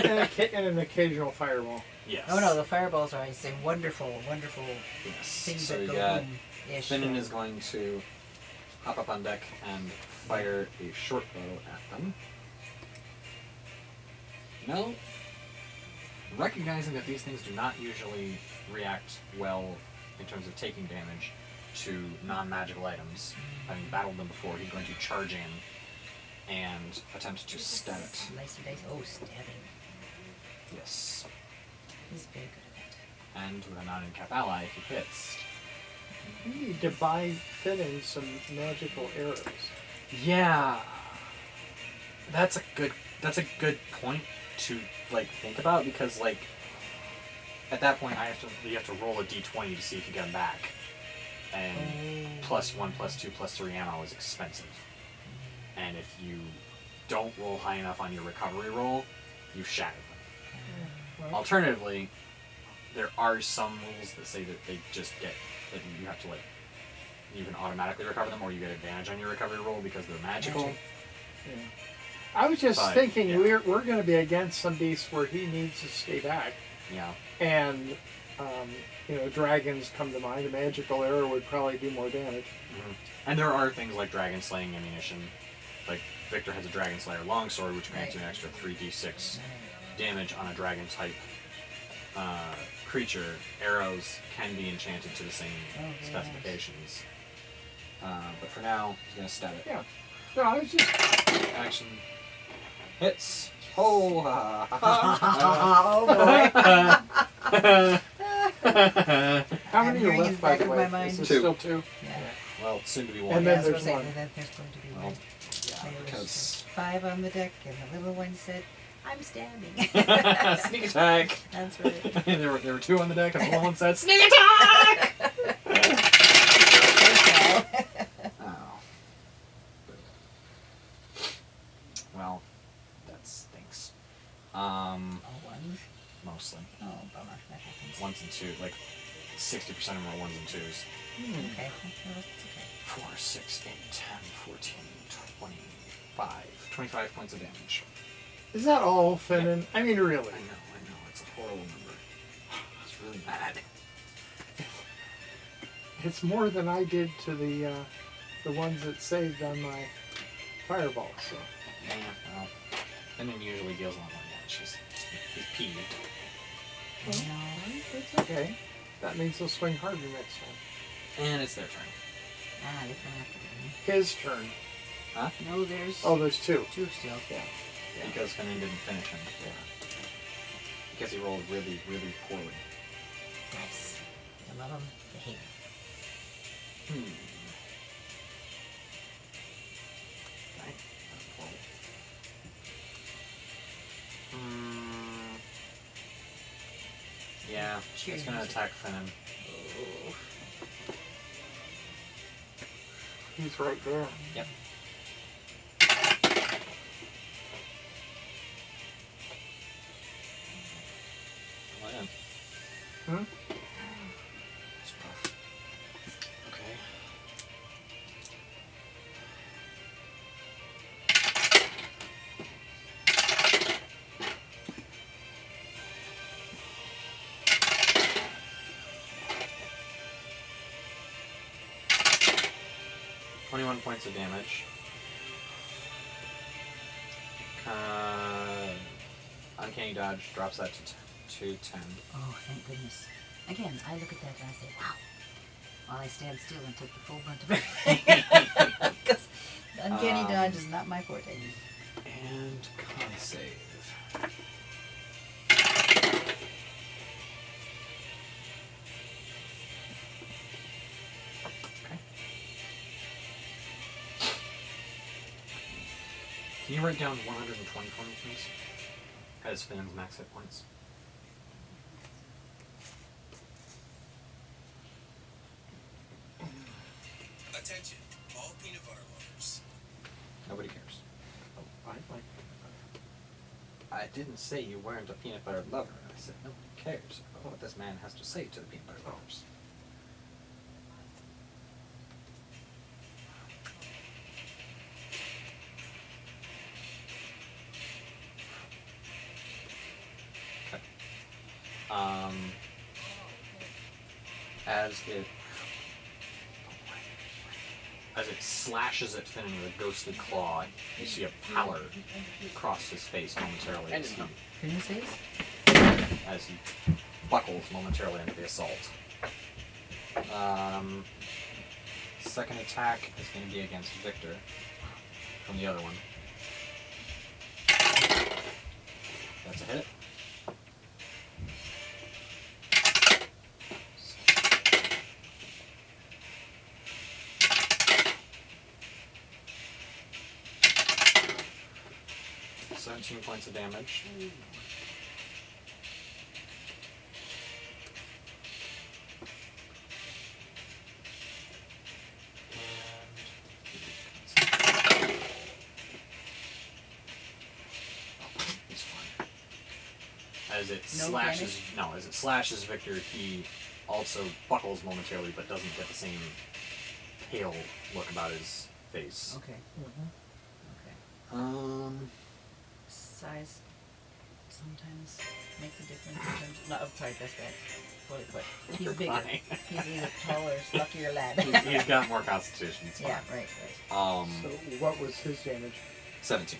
And an occasional fireball. Yes. Oh no, the fireballs are, I say, wonderful, wonderful Yes. things So that we go got boom. Ish. Finnan is going to hop up on deck and fire a short bow at them. No. Recognizing that these things do not usually react well in terms of taking damage to non-magical items, having battled them before, he's going to charge in and attempt to stab it. Slicey dice. Oh, stabbing. Yes. He's very good at it. And with a non-incap ally, if he hits. You need to buy Finnan some magical arrows. Yeah. That's a good point to like think about, because like at that point you have to roll a d20 to see if you get them back. And +1, +2, +3 ammo is expensive. And if you don't roll high enough on your recovery roll, you shatter them. Right. Alternatively, there are some rules that say that they just get that you have to like you can automatically recover them, or you get advantage on your recovery roll because they're magical. Yeah. I was just But, thinking yeah. we're going to be against some beasts where he needs to stay back, Yeah. and dragons come to mind. A magical arrow would probably do more damage. Mm-hmm. And there are things like dragon slaying ammunition. Like Victor has a dragon slayer longsword, which grants you an extra 3d6 damage on a dragon type creature. Arrows can be enchanted to the same specifications. But for now, he's gonna stab it. Yeah. No, I was just. Action hits. Oh, Oh boy. How I'm many are hearing left, his by back the of way? my mind. Is it Two. still 2? Yeah. well, soon to be And one. then Yeah, I was there's gonna one. say, then there's going to be Well, one. yeah, There was because 5 on the deck, and the little one said, "I'm stabbing." sneak attack. That's right. there were 2 on the deck, and the one said sneak attack. Oh. Well, that stinks. Oh, ones? Mostly. Oh, bummer. That happens. 1s and 2, like 60% of them are 1s and 2s. Okay. Well, it's okay. 4, 6, 8, 10, 14, 25. 25 points of damage. Is that all, Finnan? I mean, really? I know, it's a horrible number. It's really bad. It's more than I did to the ones that saved on my fireball. So. Yeah, well, and then usually deals a lot more damage. He's peeved. Well, it's okay. That means he'll swing harder next time. And it's their turn. Ah, they're coming after me. His turn. Huh? No, there's Oh, there's 2. 2 still. Yeah. Because Finnan didn't finish him. Yeah. Because he rolled really, really poorly. Nice. I love them. They hate me. Right? That's horrible. Yeah, Cheers. it's gonna attack Finnan. Oh. He's right there. Yep. Oh, yeah. Hmm? It's rough. Okay. $21 points of damage. Uncanny dodge drops that to 10. Oh, thank goodness. Again, I look at that and I say, wow. While I stand still and take the full brunt of everything. Because uncanny dodge is not my forte. And con save. Okay. Can you write down 120 for me, please? As Finn's max hit points. Attention, all peanut butter lovers. Nobody cares. Oh, I like. I didn't say you weren't a peanut butter lover. I said nobody cares about what this man has to say to the peanut butter lovers. As it slashes at Finn with a ghostly claw, you see a pallor cross his face momentarily as he buckles momentarily under the assault. Second attack is going to be against Victor from the other one. That's a hit. $17 points of damage. As it slashes Victor, he also buckles momentarily, but doesn't get the same pale look about his face. Okay. Mm-hmm. Okay. Size sometimes makes a difference. No, I'm sorry, that's bad. What? He's bigger. Fine. He's a taller, luckier lad. He's got more constitution. It's yeah, fine. right. So what was his damage? 17.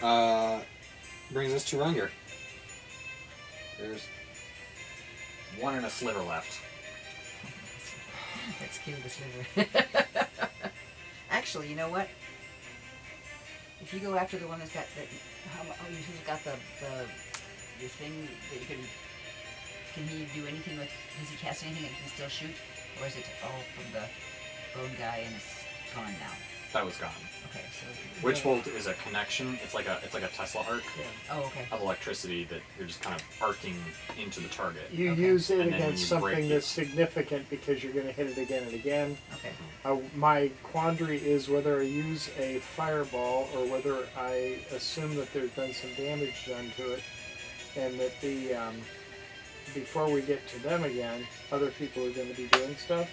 Okay. Brings us to Runger. There's one and a sliver left. Let's kill the sliver. Actually, you know what? If you go after the one that's got that, who's got the thing that you can he do anything with? Does he cast anything that he can still shoot, or is it all from the bone guy and it's gone now? That was gone. Okay, so Witch Bolt is a connection. It's like a Tesla arc oh, okay. of electricity that you're just kind of arcing into the target. You Okay. use it And then against when you break something it- that's significant because you're going to hit it again and again. Okay. My quandary is whether I use a fireball or whether I assume that there's been some damage done to it, and that the before we get to them again, other people are going to be doing stuff.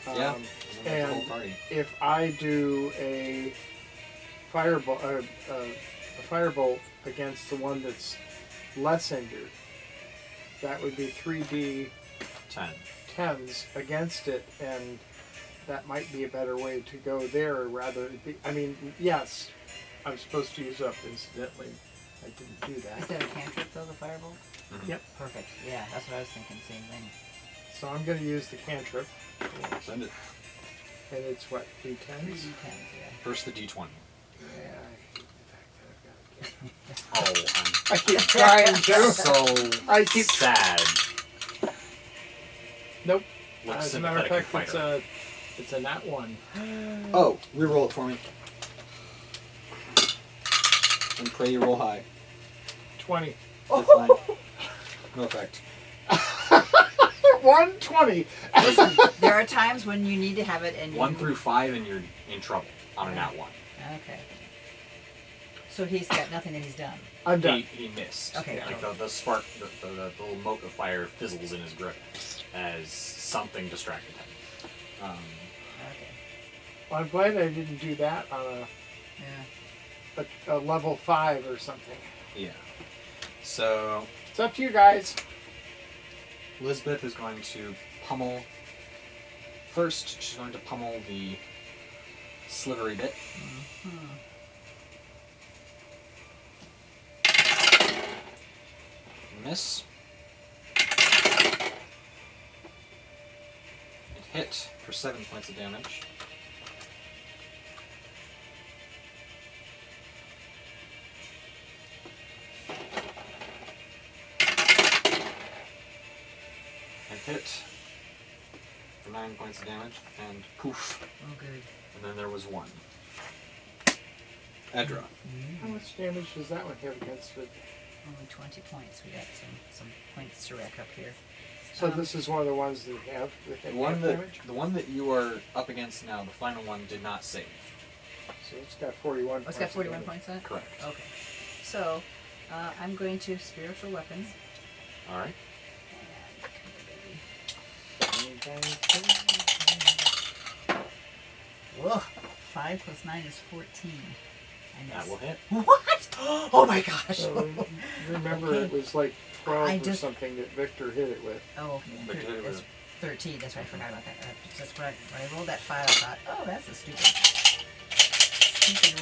Yeah. And the whole and party. if I do a fireball, a firebolt against the one that's less injured, that would be 3d 10s against it, and that might be a better way to go there rather. I mean, yes, I'm supposed to use up incidentally. I didn't do Is that. that a cantrip though, the firebolt? Mhm. Yep. Perfect. Yeah, that's what I was thinking. Same thing. So I'm going to use the cantrip, Cool. Send it. and it's what, D10s? 3d10s, yeah. First the D20. Yeah, I hate the fact that I've got to get. Oh, I keep trying to. so I keep. sad. Nope. Looks As a matter of sympathetic fact, fighter. it's a nat 1. Oh, reroll it for me. And pray you roll high. 20. That's fine. No effect. 120. Listen, there are times when you need to have it, and 1 through 5 and you're in trouble on a nat 1. Okay. So he's got nothing that he's done. I'm done. He missed. Okay. Like the spark, the little mote of fire fizzles in his grip as something distracted him. Okay. Well, I'm glad I didn't do that on Yeah. a level 5 or something. Yeah. So It's up to you guys. Elizabeth is going to pummel. First, she's going to pummel the slivery bit. Miss. It hit for 7 points of damage. And hit for 9 points of damage, and poof. Oh, good. And then there was 1. Edra. How much damage does that one have against it? Only 20 points. We got some points to rack up here. So this is one of the ones that have damage? The one that you are up against now, the final one, did not save. So it's got 41 Oh, it's got 41 points on it? Correct. Okay. So, I'm going to spiritual weapon. Alright. Whoa. 5 plus 9 is 14. I That miss. will hit. What? Oh my gosh. Remember, Okay. it was like 12 I or just- something that Victor hit it with. Oh, But okay. did it That's with- 13. That's right. I forgot about that. That's when I rolled that 5, I thought, oh, that's a stupid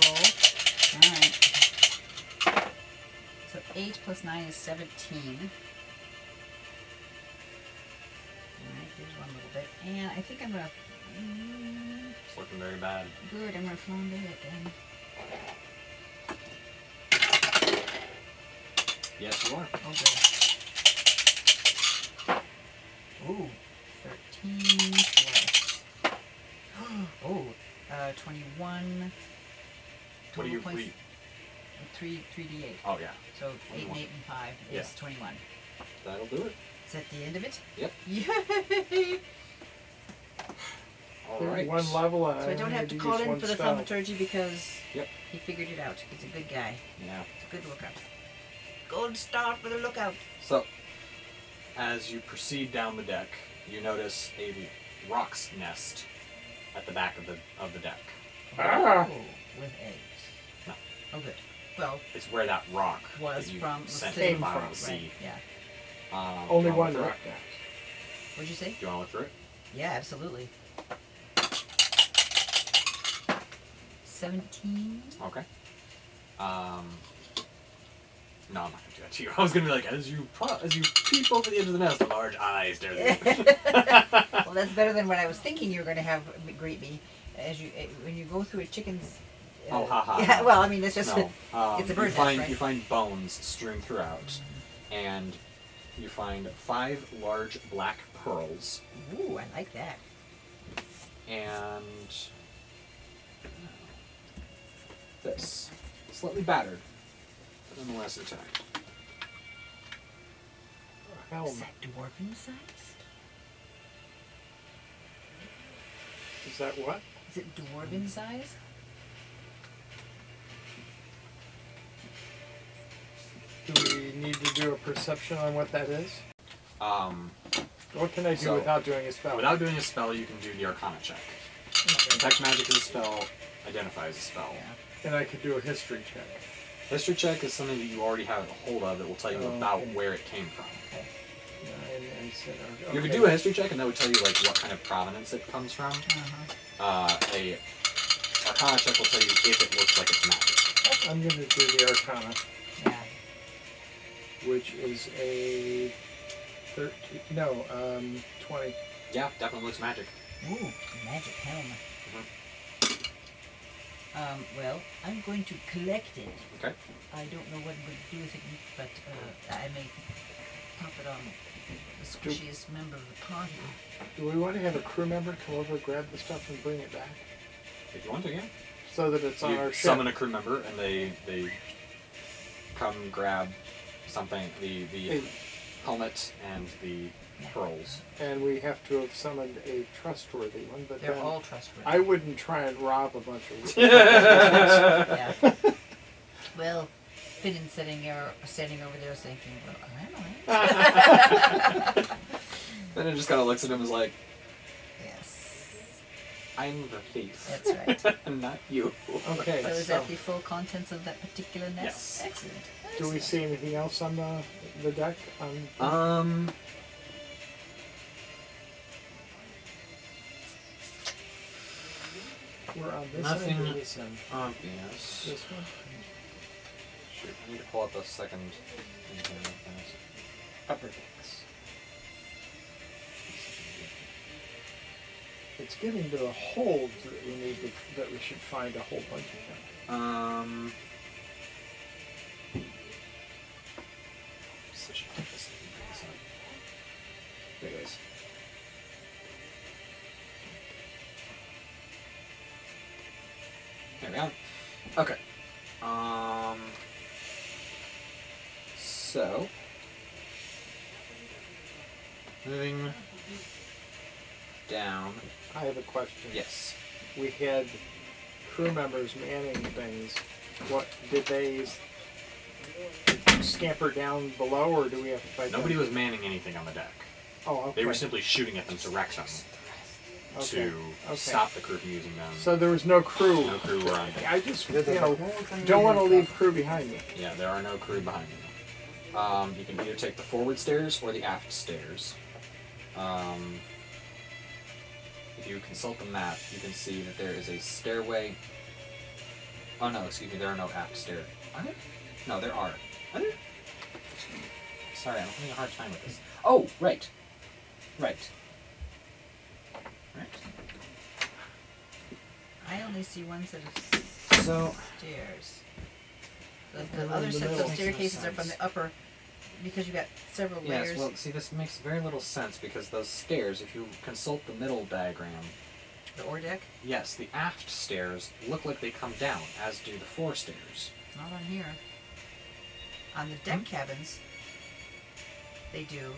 roll. Alright. So 8 plus 9 is 17. Alright, here's one little bit. And I think I'm going to... It's looking very bad. Good, I'm going to flambe it then. Yes, you are. Oh, good. Ooh, 13 plus... Oh, 21... What do you? points. Wait. 3d8. Oh yeah, So 8 and 8 21. and 5 is Yeah. 21. that'll do it. Is that the end of it? Yep. Yay! All They're right. one level, and So I don't have to call in for the spell. thaumaturgy because Yep. he figured it out. He's a good guy. Yeah. It's a good lookout. Gold star for the lookout. So, as you proceed down the deck, you notice a rock's nest at the back of the deck. Ah! Oh, with eggs. No. Oh, good. Well, It's where that rock was that you from sent came from the bottom of from, the right? sea. Yeah. Only do you wanna one look through rock it? now. What'd you say? Do you want to look through it? Yeah, absolutely. 17. Okay. No, I'm not gonna do that to you. I was gonna be like, as you peep over the edge of the nest, large eyes stare at you. Well, that's better than what I was thinking you were going to have greet me as you when you go through a chicken's. Oh, ha, ha, Yeah, ha. well, I mean, it's just No, it's a you bird nest, find right? you find bones strewn throughout, and you find 5 large black pearls, Ooh, I like that. and this slightly battered, but nonetheless intact. Hell, Is that dwarven size? is that what? Is it dwarven size? Do we need to do a perception on what that is? What can I do So, without doing a spell? Without doing a spell, you can do the Arcana check. Detect magic is a spell. Identify as a spell. Yeah. And I could do a history check. History check is something that you already have a hold of that will tell you Oh, about okay. where it came from. I said, You could okay. do a history check, and that would tell you like what kind of provenance it comes from. Uh-huh. A Arcana check will tell you if it looks like it's magic. I'm going to do the Arcana, Yeah. which is a 13. No, 20. Yeah, definitely looks magic. Ooh, magic helm. Well, I'm going to collect it. Okay. I don't know what I'm going to do with it, but I may pop it on the squishiest member of the party. Do we want to have a crew member come over, grab the stuff, and bring it back? If you want to, yeah. So that it's on You our ship? summon a crew member, and they come grab something, the Hey, helmet and the pearls. and we have to have summoned a trustworthy one, but They're then all trustworthy. I wouldn't try and rob a bunch of Yeah. Well, Finn's standing over there thinking, well, am I? Then it just kind of looks at him as like, Yes. I'm the thief. That's right. Not you. Okay, So is so that the full contents of that particular nest? Yes. Excellent. do we see anything else on the deck? We're on this Nothing. end or this end? Obvious. This one? Shoot, I need to pull up a second thing here real fast. Upper decks. It's getting to the holds that we need that we should find a whole bunch of them. Such a tempest. There it is. There we are. Okay. So moving down. I have a question. Yes. We had crew members manning things. What did they scamper down below, or do we have to fight? Nobody them? was manning anything on the deck. Oh, okay. They were simply shooting at them to wreck them. to stop the crew from using them. So there was no crew. No crew were on deck. I just, don't want to leave crew behind me. Yeah, there are no crew behind you. You can either take the forward stairs or the aft stairs. If you consult the map, you can see that there is a stairway. Oh no, excuse me, there are no aft stairs. Are there? No, there are. Are there? Sorry, I'm having a hard time with this. Oh, right. Right. Right. I only see one set of So stairs. And The then other the sets middle. of staircases are from the upper, because you got several layers. yes, well, see, this makes very little sense because those stairs, if you consult the middle diagram, The ore deck? yes, the aft stairs look like they come down, as do the fore stairs. Not on here. On the deck cabins, they do.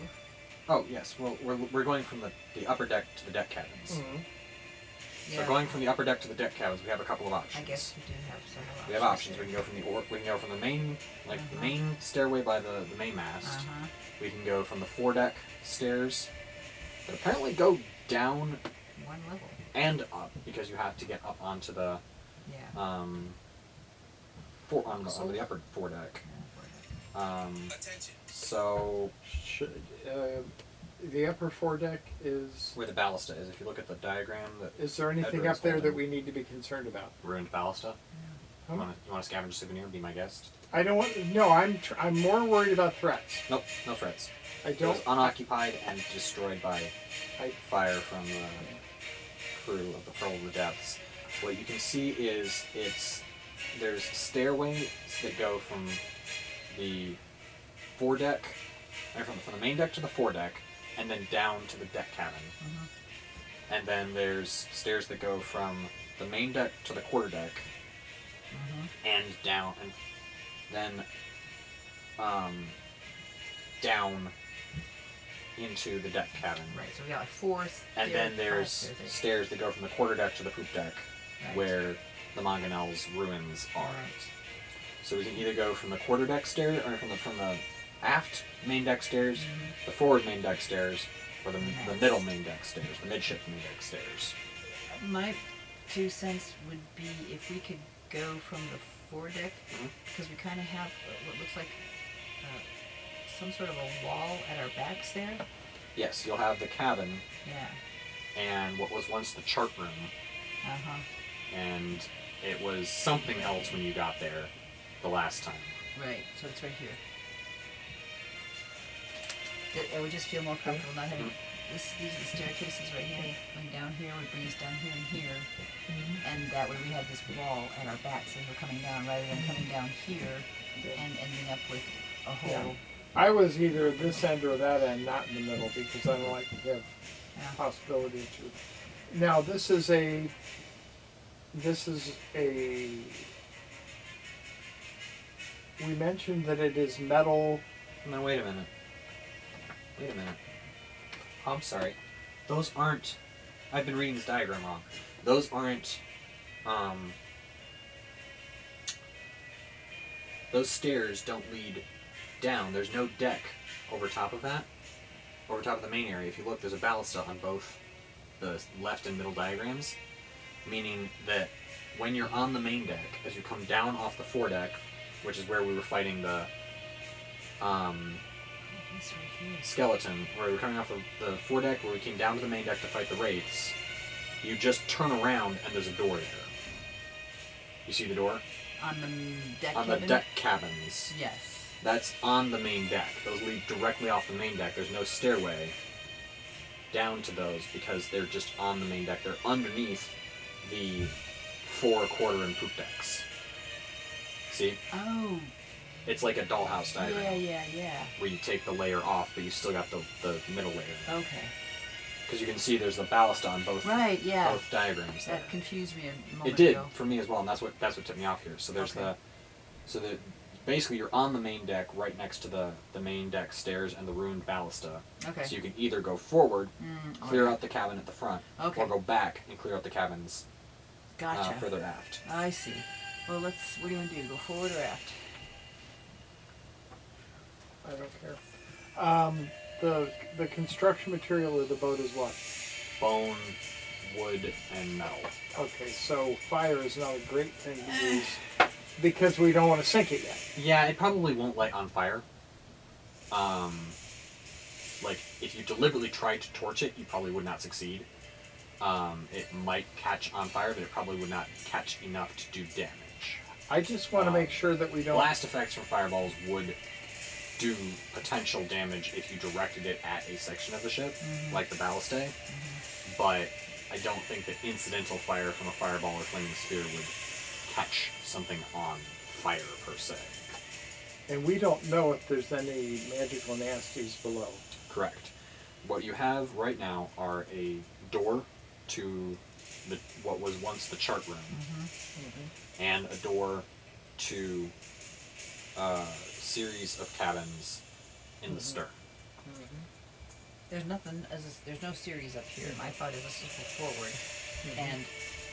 Oh, yes. Well, we're going from the upper deck to the deck cabins. Mm-hmm. So going from the upper deck to the deck cabins, we have a couple of I options. guess we do have several options. We have options. We can go from the main, like the main stairway by the main mast. We can go from the foredeck stairs that apparently go down One level. and up because you have to get up onto the Yeah. onto the upper foredeck. Attention. So The upper foredeck is. where the ballista is, if you look at the diagram, that Is there anything Edward up is there that holding. we need to be concerned about? ruined ballista. Huh? You want to scavenge a souvenir? Be my guest. I don't want. No, I'm more worried about threats. Nope, no threats. I It was don't. unoccupied and destroyed by I- fire from the crew of the Pearl of the Depths. What you can see is there's stairways that go from the foredeck, or from the main deck to the foredeck, and then down to the deck cabin. And then there's stairs that go from the main deck to the quarterdeck, and down, and then down into the deck cabin. Right, so we got like four And then there's stairs that go from the quarterdeck to the poop deck, Right. where the Mangonel's ruins are. Right. So we can either go from the quarterdeck stairs, or from the aft main deck stairs, the forward main deck stairs, or the middle main deck stairs, the midship main deck stairs. My 2 cents would be if we could go from the foredeck, because we kind of have what looks like some sort of a wall at our backs there. Yes, you'll have the cabin Yeah. and what was once the chart room, and it was something else when you got there the last time. Right, so it's right here. I would just feel more comfortable not having these are the staircases right here. Going down here would bring us down here and here, and that way we have this wall at our backs as we're coming down, rather than coming down here and ending up with a whole. I was either this end or that end, not in the middle, because I don't like to have Yeah. possibility to. Now this is a. We mentioned that it is metal. No, wait a minute. Wait a minute. Oh, I'm sorry. Those aren't... I've been reading this diagram wrong. Those aren't... Those stairs don't lead down. There's no deck over top of that. Over top of the main area. If you look, there's a ballista on both the left and middle diagrams. Meaning that when you're on the main deck, as you come down off the foredeck, which is where we were fighting the... This right here. skeleton, where we were coming off the foredeck, where we came down to the main deck to fight the wraiths, you just turn around and there's a door there. You see the door? On the deck On cabin? the deck cabins. Yes. That's on the main deck. Those lead directly off the main deck. There's no stairway down to those because they're just on the main deck. They're underneath the 4, quarter, and poop decks. See? Oh. It's like a dollhouse diagram. Yeah. Where you take the layer off, but you still got the middle layer. Okay. Because you can see there's the ballista on both Right, yeah. both diagrams there. That confused me a moment It did ago. for me as well, and that's what tipped me off here. So there's Okay. basically you're on the main deck right next to the main deck stairs and the ruined ballista. Okay. So you can either go forward, clear okay. out the cabin at the front, Okay. or go back and clear out the cabins Gotcha. further aft. I see. Well, what do you want to do? Go forward or aft? I don't care. The construction material of the boat is what? Bone, wood and metal. Okay, so fire is not a great thing to use because we don't want to sink it yet. Yeah, it probably won't light on fire. Like, if you deliberately tried to torch it, you probably would not succeed. It might catch on fire, but it probably would not catch enough to do damage. I just want to make sure that we don't... Blast effects from fireballs would do potential damage if you directed it at a section of the ship, like the ballistae, but I don't think that incidental fire from a fireball or flaming sphere would catch something on fire, per se. And we don't know if there's any magical nasties below. Correct. What you have right now are a door to what was once the chart room, and a door to a series of cabins in the stern. There's nothing, there's no series up here. My thought is let's just go forward and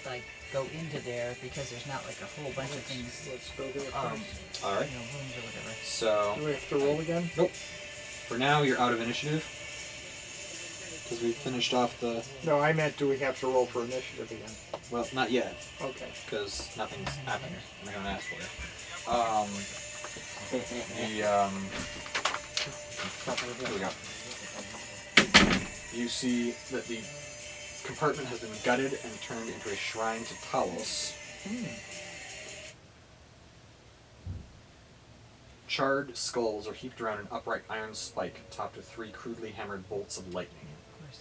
like go into there because there's not like a whole bunch of things. Let's go there first. Alright. You know, rooms or whatever. So, Do we have to roll again? nope. For now, you're out of initiative. Because we finished off the... No, I meant do we have to roll for initiative again? Well, not yet. Okay. Because nothing's happened. I'm not going to ask for it. Here we go. You see that the compartment has been gutted and turned into a shrine to Talos. Charred skulls are heaped around an upright iron spike topped with 3 crudely hammered bolts of lightning. Of course.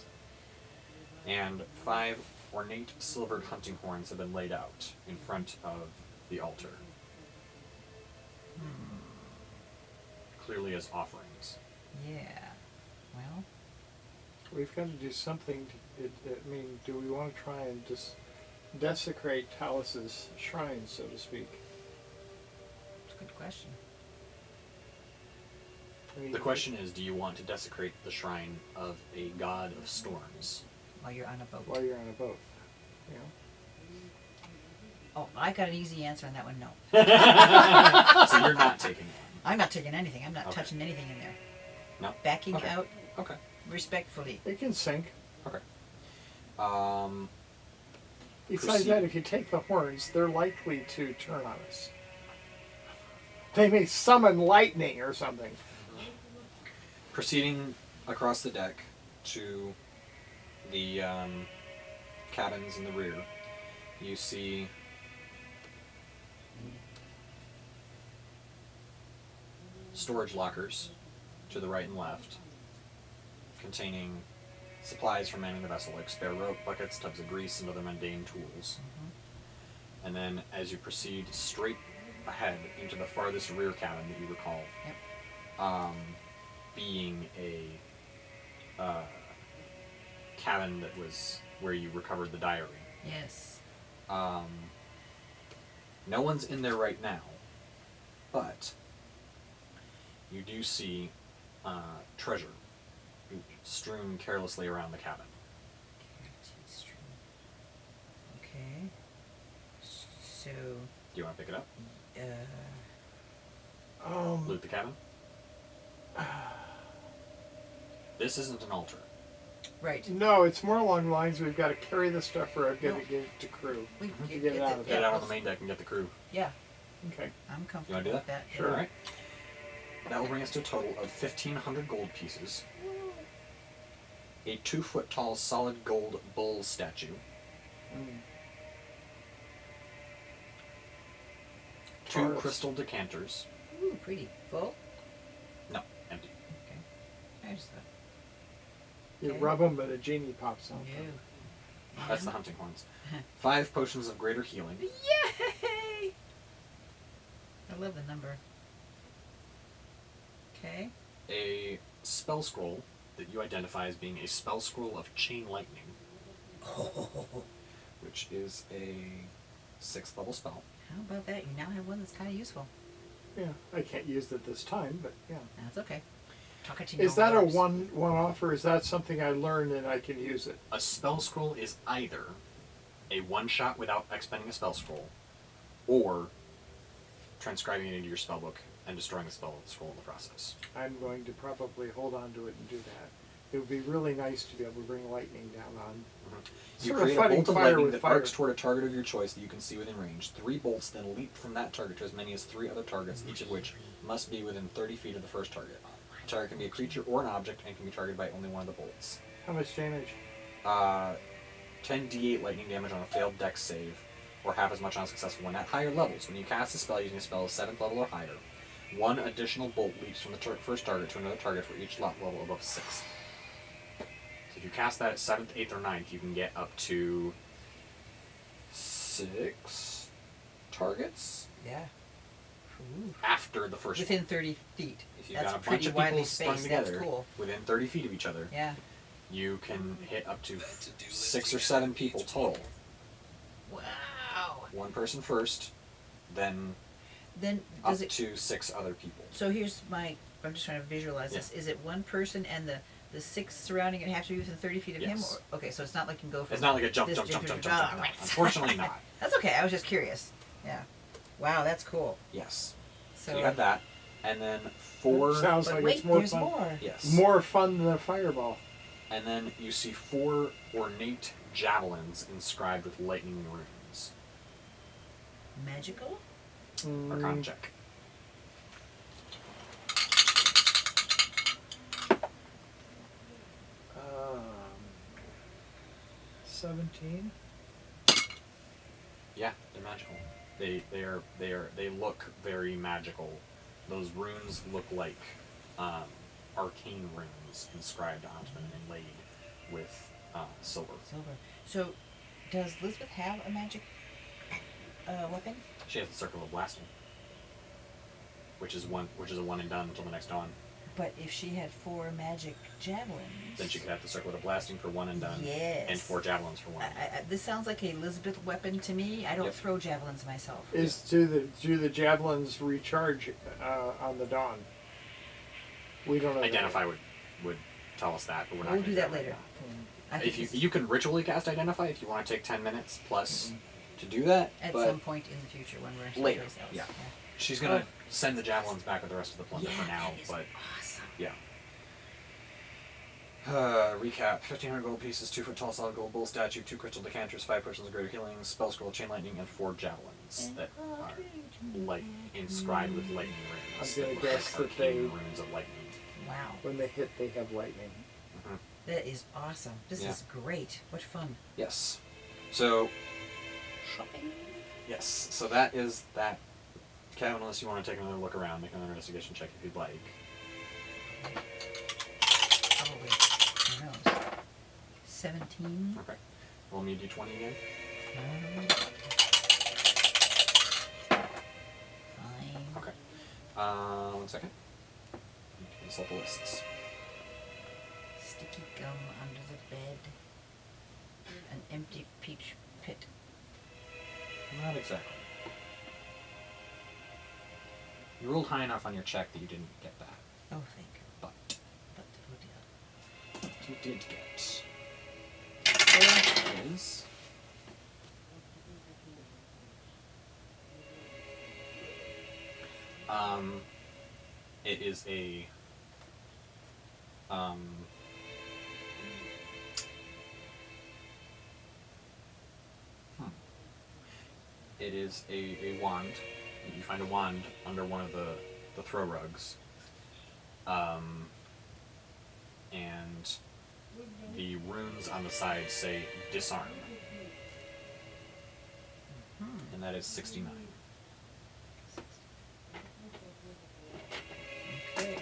And 5 ornate silvered hunting horns have been laid out in front of the altar. Clearly as offerings. Yeah. Well, We've got to do something. I mean, do we want to try and just desecrate Talos' shrine, so to speak? it's a good question. I mean, The question is, do you want to desecrate the shrine of a god of storms? While you're on a boat. while you're on a boat. You know? Oh, I got an easy answer on that one. No, So you're not taking one. I'm not taking anything. I'm not Okay. touching anything in there. No? Backing Okay. out Okay. respectfully. It can sink. Okay. Besides Proceed. that, if you take the horns, they're likely to turn on us. They may summon lightning or something. Proceeding across the deck to the cabins in the rear, you see storage lockers to the right and left, containing supplies for manning the vessel, like spare rope, buckets, tubs of grease, and other mundane tools. And then, as you proceed straight ahead into the farthest rear cabin that you recall, being a cabin that was where you recovered the diary. Yes. No one's in there right now, but you do see treasure strewn carelessly around the cabin. Okay. So, Do you want to pick it up? Loot the cabin? This isn't an altar. right. No, it's more along the lines we've got to carry the stuff or get No. it, get it to crew. We To can get it out of Get it there. out on the main deck and get the crew. Yeah, Okay. I'm comfortable wanna do with that. Sure. Alright. That will bring us to a total of 1,500 gold pieces. A 2-foot tall solid gold bull statue. Mm. 2 Taurus. crystal decanters. Ooh, pretty. Full? No, empty. Okay. I just thought, You Okay. rub them, but a genie pops out. no. That's the hunting horns. 5 potions of greater healing. Yay! I love the number. Okay. A spell scroll that you identify as being a spell scroll of chain lightning, which is a 6th level spell. How about that? You now have one that's kind of useful. Yeah, I can't use it this time, but yeah. That's okay. Talk it to Is that a orbs. one-off, or is that something I learned and I can use it? A spell scroll is either a one-shot without expending a spell scroll, or transcribing it into your spellbook and destroying the spell scroll in the process. I'm going to probably hold on to it and do that. it would be really nice to be able to bring lightning down on. You Sort of create a fighting bolt of fire lightning with that fire. arcs toward a target of your choice that you can see within range. 3 bolts then leap from that target to as many as 3 other targets, each of which must be within 30 feet of the first target. The target can be a creature or an object and can be targeted by only one of the bolts. How much damage? 10d8 lightning damage on a failed dex save, or half as much on a successful one. At higher levels, when you cast a spell using a spell of 7th level or higher, 1 additional bolt leaps from the first target to another target for each slot level above 6th. So if you cast that at 7th, 8th, or 9th, you can get up to 6 targets Yeah. Ooh. after the first Within 30 feet. If you've That's got a bunch pretty of widely people strung spaced. That's together cool. within 30 feet of each other, Yeah. you can hit up to 6 or 7 people total. Wow. 1 person first, then Then up does it? to 6 other people. So here's my. I'm just trying to visualize this. Is it one person and the 6 surrounding it have to be within 30 feet of him? Yes. Or, okay, so it's not like you can go from. It's not like a jump, this jump, jump, to- jump, jump, jump. Oh, No. right. Unfortunately not. That's okay. I was just curious. Yeah. Wow, that's cool. Yes. So So you have that. And then 4... Sounds But like wait, it's more there's fun. more. Yes. More fun than a fireball. And then you see 4 ornate javelins inscribed with lightning runes. Magical? Arcana check. 17. Yeah, they're magical. They look very magical. Those runes look like arcane runes inscribed onto them and inlaid with silver. Silver. So, does Elizabeth have a magic weapon? She has the circle of blasting, which is a one and done until the next dawn. But if she had 4 magic javelins. Then she could have the circle of blasting for one and done, Yes. and 4 javelins for one and done. This sounds like a Elizabeth weapon to me. I don't Yep. throw javelins myself. Do the javelins recharge on the dawn? We don't know. that. Identify would tell us that, but we're not. We'll gonna do that right later. now. I think If you this- you can ritually cast Identify if you want to take 10 minutes plus to do that, at but some point in the future when we're later, someplace else. yeah. she's gonna send the javelins back with the rest of the plunder for now. that is But awesome. yeah. Recap: 1,500 gold pieces, 2-foot tall solid gold bull statue, 2 crystal decanters, 5 potions of greater healing, spell scroll, chain lightning, and 4 javelins that are like inscribed with lightning runes. I'm gonna that look guess like that they- arcane runes of lightning. Wow. When they hit, they have lightning. That is awesome. This Yeah. is great. What fun. Yes. So Shopping. yes. So that is that. Kevin, unless you want to take another look around, make another investigation check if you'd like. Probably. Who knows? 17. Okay. Roll me a d20 again. Fine. Okay. 1 second. Consult the lists. Sticky gum under the bed. An empty peach pit. Not exactly. You rolled high enough on your check that you didn't get that, Oh, thank you. but But oh dear. you did get is it is a it is a wand. You find a wand under one of the throw rugs. And the runes on the side say disarm. And that is 69. Okay.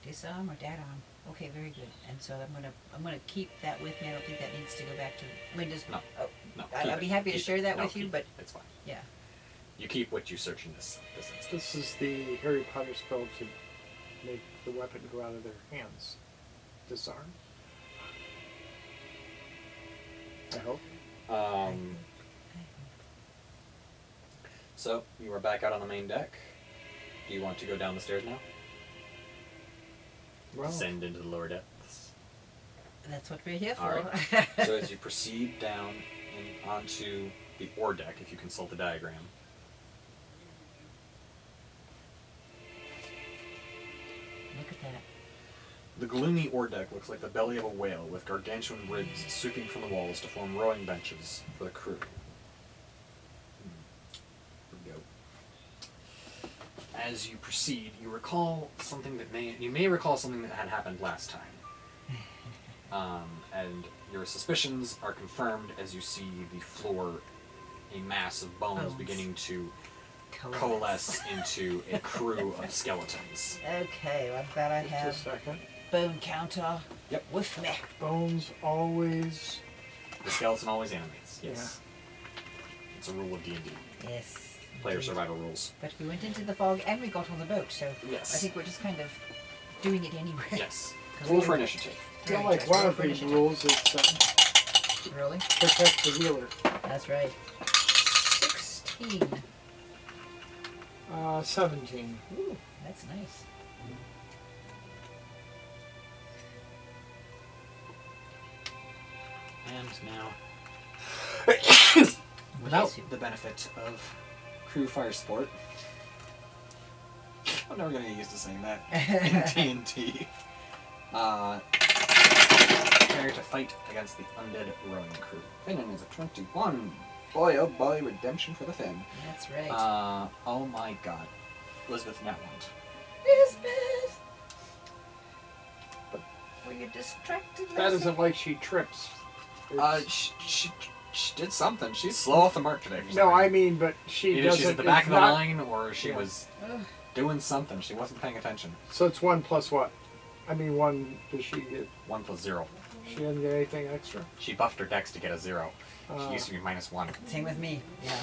Disarm or dad arm. Okay, very good. And so I'm gonna keep that with me. I don't think that needs to go back to. I mean, just No. Oh, No, I'd be happy to keep share it. that No, with you, keep but it. It's fine. yeah. You keep what you search in this instance. This is the Harry Potter spell to make the weapon go out of their hands. Disarm. I hope. So you are back out on the main deck. Do you want to go down the stairs now? Well, Descend into the lower depths. That's what we're here for. All right. So as you proceed down and onto the ore deck, if you consult the diagram, Look at that. The gloomy ore deck looks like the belly of a whale, with gargantuan ribs sweeping from the walls to form rowing benches for the crew. Here we go. As you proceed, you recall something that may recall something that had happened last time. And your suspicions are confirmed as you see the floor, a mass of bones beginning to coalesce into a crew of skeletons. Okay, well, I'm glad I have Just a second. bone counter Yep. with me. Bones always. The skeleton always animates. Yes. It's a rule of D&D. Yes. Player indeed. survival rules. But we went into the fog and we got on the boat, so Yes. I think we're just kind of doing it anyway. Yes. 'Cause Roll we for were- initiative. I feel Very like good. one Roll of for these initiative. rules is Really? protect the healer. That's right. 16. 17. Ooh, that's nice. And now, Bless without you. the benefit of crew fire support, I'm never going to get used to saying that in TNT. Prepare to fight against the undead rowing crew. Finnan is a 21. Boy, oh boy, redemption for the Finn. That's right. Oh my god. Elizabeth Netwand. Elizabeth! Were you distracted? That Leslie? isn't like she trips. She did something. She's slow off the mark today. For some No, I reason. mean, but she Either doesn't. she's at the back it's of the not- line, or she Yeah. was Ugh. doing something. She wasn't paying attention. So it's 1 plus what? I mean, 1. Does she get? 1 plus 0. She doesn't get anything extra. She buffed her dex to get a 0. She used to be -1. Same with me. Yeah.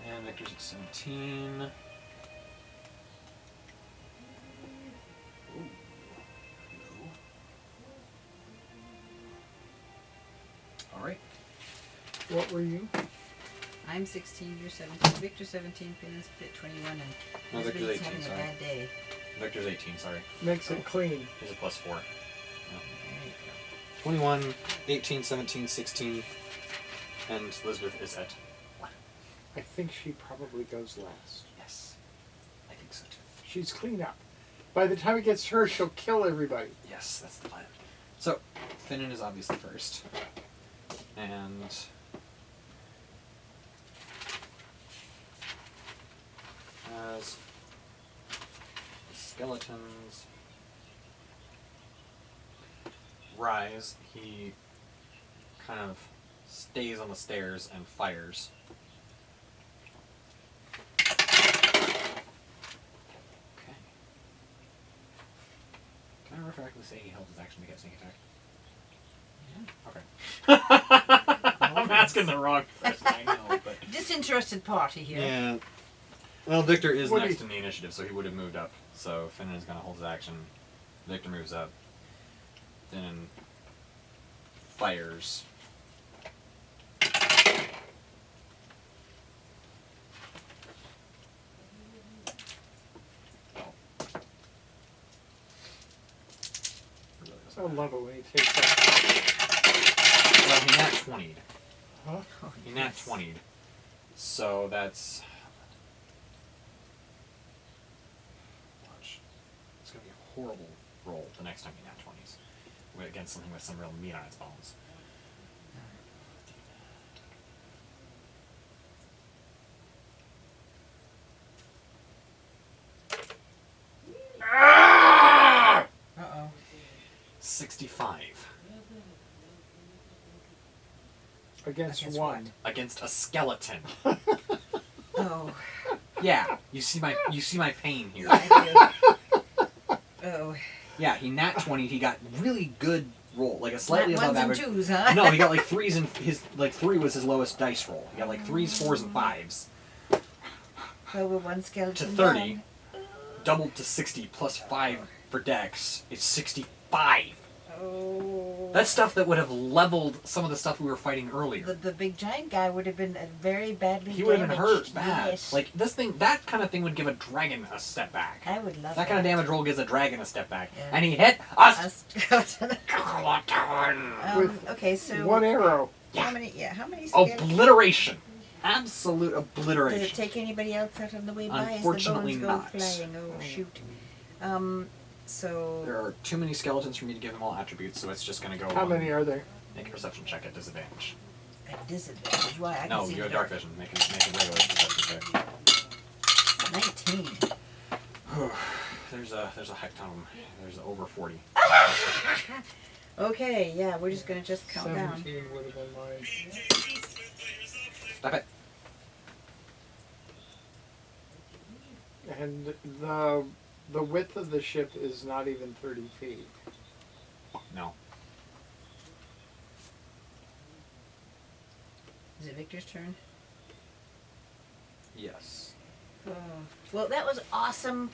And Victor's at 17. Ooh. No. Alright. What were you? I'm 16, you're 17. Victor 17, Finn's fit 21, and No, Victor's Elizabeth's 18, having sorry. a bad day. Victor's 18, sorry. Makes it clean. He's a +4. There you go. 21, 18, 17, 16, and Elizabeth is at what? I think she probably goes last. Yes. I think so too. She's clean up. By the time it gets to her, she'll kill everybody. Yes, that's the plan. So, Finnan is obviously first. And... as the skeletons rise, he kind of stays on the stairs and fires. Okay. Can I retroactively say he held his action to get sneak attack? Okay. I'm asking the wrong person, I know, but... Disinterested party here. Yeah. Well, Victor is What do next you- in the initiative, so he would have moved up. So Finnan is going to hold his action. Victor moves up. Finnan fires. I love it when he takes that. Well, he nat 20'd. Huh? Oh, He nat 20'd. So that's... Watch. It's going to be a horrible roll the next time he nat 20s. Against something with some real meat on its bones. Uh-oh. 65. Against Against one. Against a skeleton. Oh. Yeah, you see my pain here. I do. Oh. Yeah, he nat 20. He got really good roll, like a slightly Not above ones average. and twos, huh? No, he got like 3s and his 3 was his lowest dice roll. He got like 3s, 4s, and 5s Well, we're one to skeleton 30, down. doubled to 60 plus 5 for Dex. It's 65. Oh. That's stuff that would have leveled some of the stuff we were fighting earlier. The big giant guy would have been very badly He would have been hurt damaged. bad. Yes. Like this thing, that kind of thing would give a dragon a step back. I would love That kind of damage roll gives a dragon a step back, Yeah. and he hit A a skeleton. skeleton. With Okay, so One arrow. how many? Yeah, how many skeletons? Obliteration. absolute obliteration. Does it take anybody else out on the way by as the Unfortunately bones go not. flying? Oh, shoot. So... There are too many skeletons for me to give them all attributes, so it's just going to go. How many are there? Make a perception check at disadvantage. At disadvantage? Why? I No, can see you have the dark vision. Make a regular perception check. 19. There's a heck ton of them. There's over 40. Okay, yeah, we're just gonna count down. 17 would have been mine. Stop it. And the width of the ship is not even 30 feet. No. Is it Victor's turn? Yes. Oh. Well, that was awesome.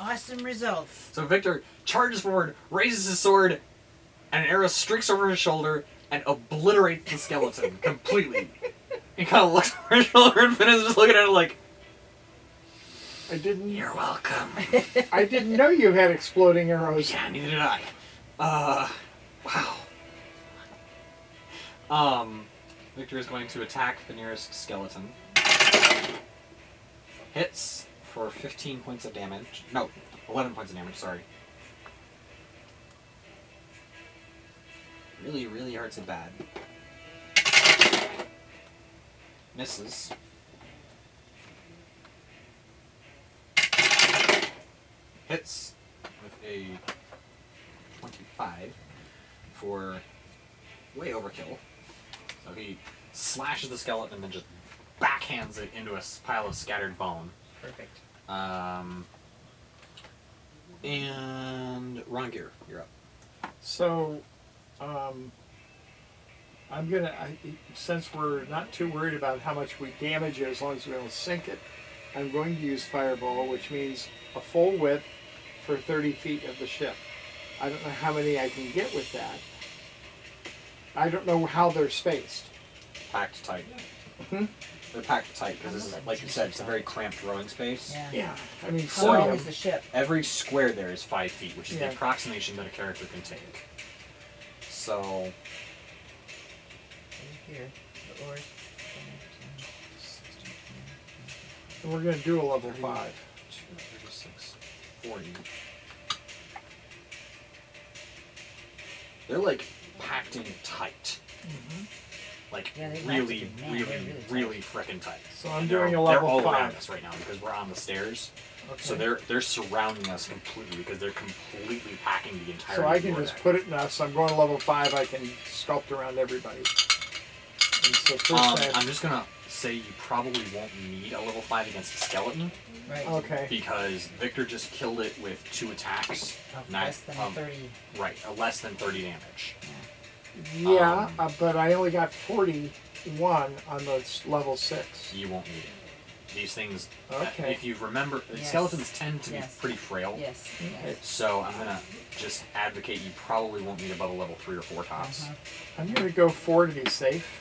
Awesome results. So Victor charges forward, raises his sword, and an arrow streaks over his shoulder and obliterates the skeleton completely. He kind of looks over his shoulder and Finn is just looking at it like, I didn't. "You're welcome." I didn't know you had exploding arrows. Yeah, neither did I. Wow. Victor is going to attack the nearest skeleton. Hits for 15 points of damage. No, 11 points of damage, sorry. Really, really hurts it bad. Misses. Hits with a 25 for way overkill. So he slashes the skeleton and then just backhands it into a pile of scattered bone. Perfect. And Rongir, you're up. So, I'm gonna, since we're not too worried about how much we damage it as long as we don't sink it, I'm going to use Fireball, which means a full width for 30 feet of the ship. I don't know how many I can get with that. I don't know how they're spaced. Packed tight. Hmm? They're packed tight because this is, like you said, it's a very cramped rowing space. Yeah. Yeah, I mean, How So- long 40 is the ship? Every square there is 5 feet, which is Yeah. the approximation that a character can take. So, Here. The oars. and we're going to do a level 5. 36, 40. They're like packed in tight. Like Yeah, they really, packed it in. Man, really, they're really really frickin' tight. So I'm And doing they're, a level they're all 5. around us right now because we're on the stairs. Okay. So they're surrounding us completely because they're completely packing the entire. So I can just put it now. So I'm going to level 5. I can sculpt around everybody. And so first I'm just gonna say you probably won't need a level 5 against a skeleton Right. okay. because Victor just killed it with 2 attacks. Of Not- less than 30. Right, a less than 30 damage. Yeah, but I only got 41 on the level 6. You won't need it. These things, Okay. if you remember, Yes. skeletons tend to Yes. be pretty frail. Yes. Okay. So I'm gonna just advocate you probably won't need above a level 3 or 4 tops. Uh-huh. I'm going to go 4 to be safe.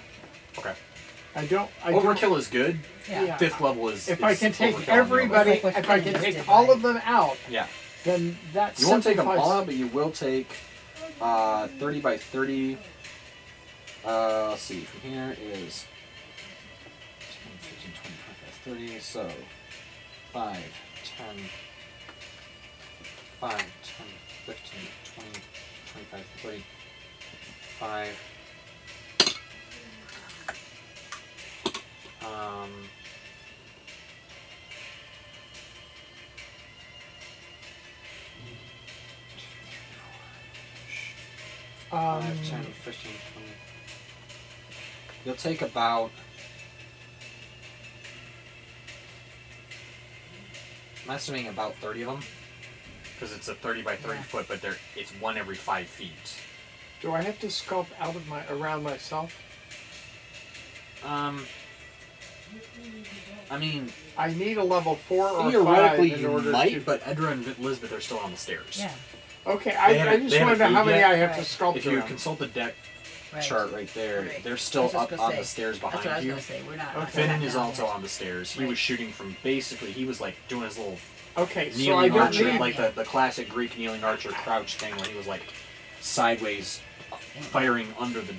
Okay. I don't. Overkill is good. Yeah. Yeah. 5th level is. If is I can take overkill. everybody, It's like what if I Finn can just take did, all right? of them out, Yeah. then that You won't take them simplifies- all, but you will take 30 by 30. Let's see. From here is 10, 15, 20, 25, 30. So 5, 10, 5, 10, 15, 20, 25, 30, 5. Um, 5, 10, 15, 20. You'll take about. I'm estimating about 30 of them. Because it's a 30 by 30 Yeah. foot, but it's 1 every 5 feet. do I have to sculpt out of around myself? I mean, I need a level 4 or 5 theoretically in you order might, to. but Edra and Elizabeth are still on the stairs. Yeah. Okay, They I haven't- just they want to know haven't how moved many yet. I have to Right. sculpt If you around. consult the deck Right. chart right there, Right. they're still That's what I up was on gonna the say. stairs That's what I behind was you. going to say. We're not. Okay. Finn is not also yet. on the stairs. He Right. was shooting from basically, he was like doing his little Okay, so I kneeling don't archer, need. like the classic Greek kneeling archer crouch thing where he was like sideways firing under the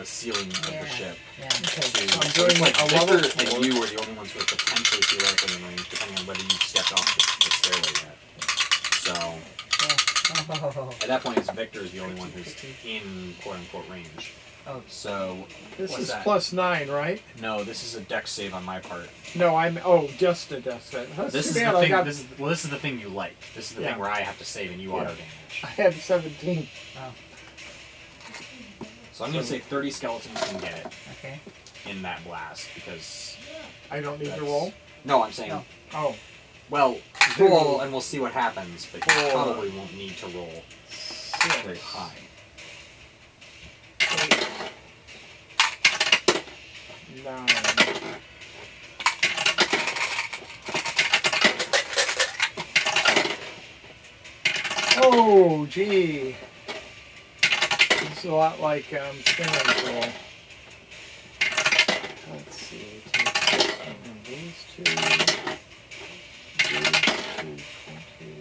ceiling of Yeah. the ship. Yeah. Okay, To, so I'm so doing it's like a Victor level and 4. you are the only ones who are potentially theoretically in range, depending on whether you've stepped off the stairway yet. So Oh. at that point, it's Victor is the only one who's in quote-unquote range. Oh. So This what's is that? plus 9, right? No, this is a dex save on my part. No, I'm. Oh, just a death set. That's This too is bad. the I thing. got. This is the thing you like. This is the Yeah. thing where I have to save and you auto damage. I had 17. Oh. So I'm gonna say 30 skeletons can get it Okay. in that blast because I don't need to that's- roll. No, I'm saying. No. Oh, Well, roll and we'll see what happens, but you 4, probably won't need to roll 6, very high. 8, 9. Oh, gee. This is a lot like spinning roll. Let's see. Take these two. These two.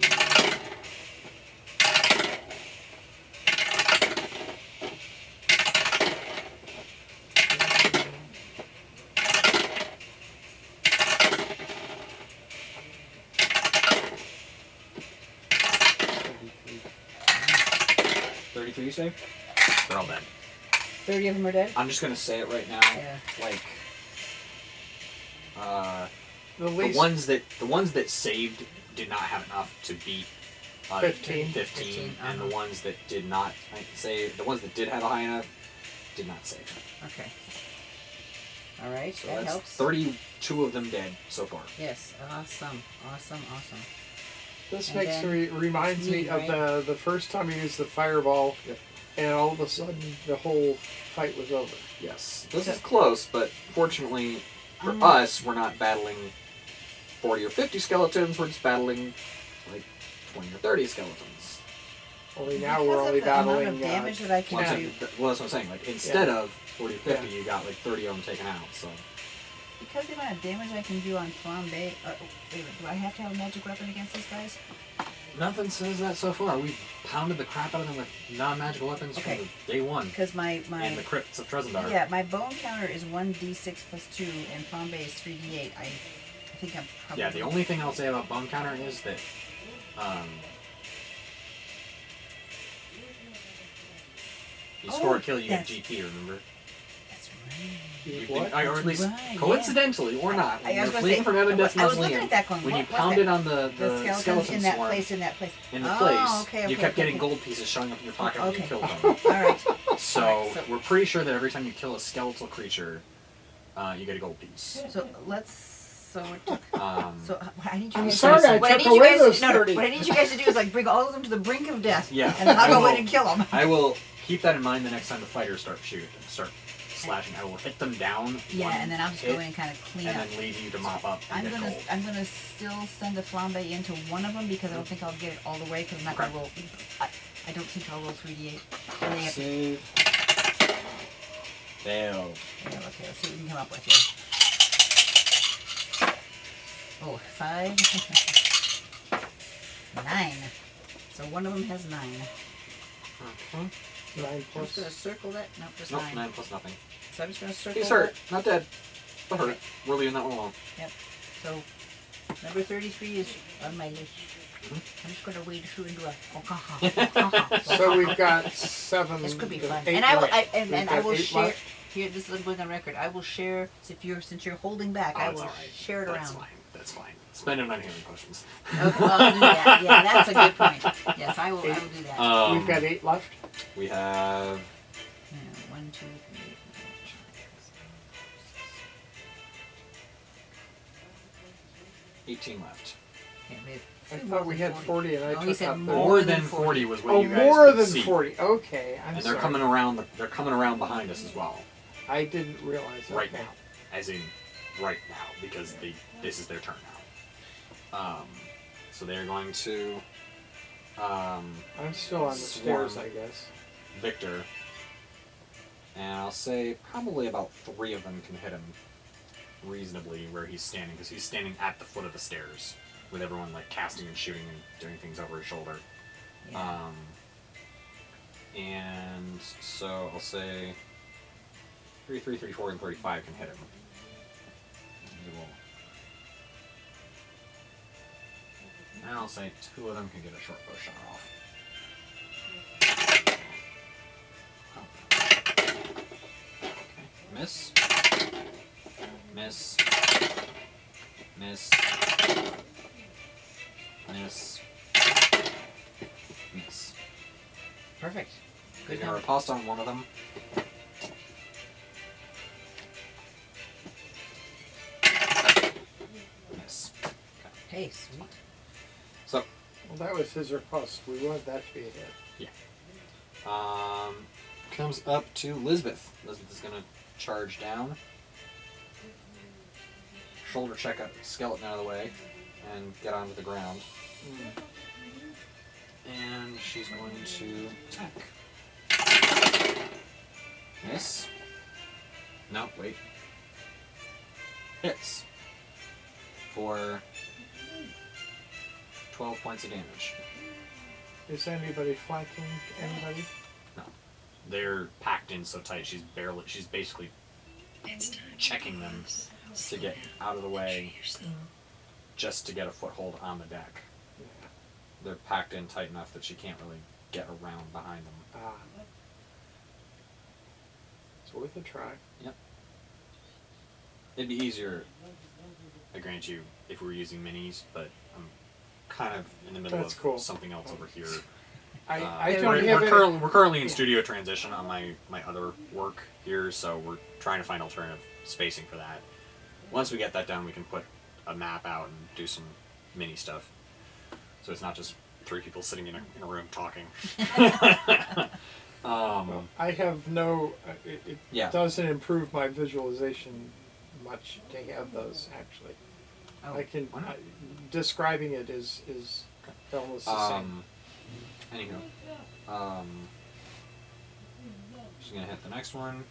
20. You say? They're all dead. 30 of them are dead? I'm just gonna say it right now. Yeah. Like, The the least ones that saved did not have enough to beat 15. 15, and uh-huh. the ones that did not save, the ones that did have a high enough, did not save. Okay. Alright, So that that's helps. 32 of them dead so far. Yes, awesome. Awesome. This And makes then reminds it's me me, of right? the first time I used the fireball, Yep. and all of a sudden the whole fight was over. Yes. This So- is close, but fortunately for I'm- us, we're not battling 40 or 50 skeletons, we're just battling like 20 or 30 skeletons. Only now Because we're of only the amount battling. of damage that I can Well, do. that's what I'm saying. Like, instead of 40 or 50, Yeah. you got like 30 of them taken out, so. Because the amount of damage I can do on flambe. Wait a minute, do I have to have a magic weapon against these guys? Nothing says that so far. We've pounded the crap out of them with non-magical weapons Okay. from the day one. Because my And the crypts of Trezendar. yeah, my bone counter is 1d6 plus 2, and flambe is 3d8. I think I'm probably. Yeah, the only thing I'll say about bone counter is that you score a kill, you get that's- GP, remember? That's right. You've What? been, or at That's least right, coincidentally or not, when I you're was gonna fleeing say, from Evan Death's I was looking Mausoleum, at that going, when what you was pounded that? on the skeleton in that swarm place, in that place. in the Oh, place, okay, you okay, kept okay, getting okay. gold pieces showing up in your pocket when Okay. you killed them. Alright. So, Alright, so- we're pretty sure that every time you kill a skeletal creature, you get a gold piece. So let's. So it took. So I need you I'm guys. sorry I what I took need you away guys those no, 30. what I need you guys to do is like bring all of them to the brink of death. Yeah. And then I'll I go will- in and kill them. I will keep that in mind the next time the fighters start slashing. I will hit them down. Yeah, one and then I'll just hit, go in and kind of clean and up. then leave you to mop up and get gold. I'm gonna still send a flambe into one of them because I don't think I'll get it all the way because I'm not gonna roll. I don't think I'll roll 3d8. And they have to, Save. Fail. yeah, okay, let's see what we can come up with here. Oh, 5. 9. So one of them has 9. Okay. 9 I'm just plus. gonna circle that. Nope, just Nope, 9. 9 plus nothing. So I'm just gonna circle He's hurt, that. not dead. But hurt. We're leaving that one alone. Yep. So number 33 is on my list. Mhm. I'm just gonna wade through into a. So we've got 7. This could be fun. 8 And I will, left. and We've I got will 8 share. left. Here, this is going on record. I will share since you're holding back. I Oh, it's will alright. share it That's around. fine. That's fine. Spend it on healing potions. Okay, I'll do that. Yeah, that's a good point. Yes, I will do that. We've got 8 left. We have 1, 2, 3, 18 left. 4. Okay, we have I two thought more we than had 40 and I Oh, he took said out more. 30. More than than 40 40 was what Oh, you guys more could than see. 40. Okay, I'm And sorry. they're coming around. They're coming around behind us as well. I didn't realize that. Right now, as in right now, because this is their turn now. So they're going to I'm still on the Swarm. stairs, I guess. Victor, and I'll say probably about 3 of them can hit him reasonably where he's standing, because he's standing at the foot of the stairs with everyone like casting and shooting and doing things over his shoulder. Yeah. And so I'll say 33, 34, and 35 can hit him. And I'll say 2 of them can get a short bow shot off. Okay. Miss. Miss. Miss. Miss. Miss. Perfect. You're Good gonna help. riposte on one of them. Miss. Hey, sweet. So, Well, that was his request. We wanted that to be a hit. comes up to Lisbeth. Lisbeth is gonna charge down, shoulder check a skeleton out of the way, and get onto the ground. And she's going to attack. Miss. No, wait. Hits. For 12 points of damage. Is anybody flanking anybody? No. They're packed in so tight, she's basically checking them to get out of the way just to get a foothold on the deck. Yeah. They're packed in tight enough that she can't really get around behind them. Ah. It's worth a try. Yep. It'd be easier, I grant you, if we were using minis, but I'm kind of in the middle That's of cool. something else over here. I don't we're, have we're, it. currently, we're currently in studio transition on my other work here, so we're trying to find alternative spacing for that. Once we get that done, we can put a map out and do some mini stuff. So it's not just 3 people sitting in a room talking. I have no. It Yeah. doesn't improve my visualization much to have those actually. Oh, I can. why not? Describing it is almost the same. Anywho, she's gonna hit the next one.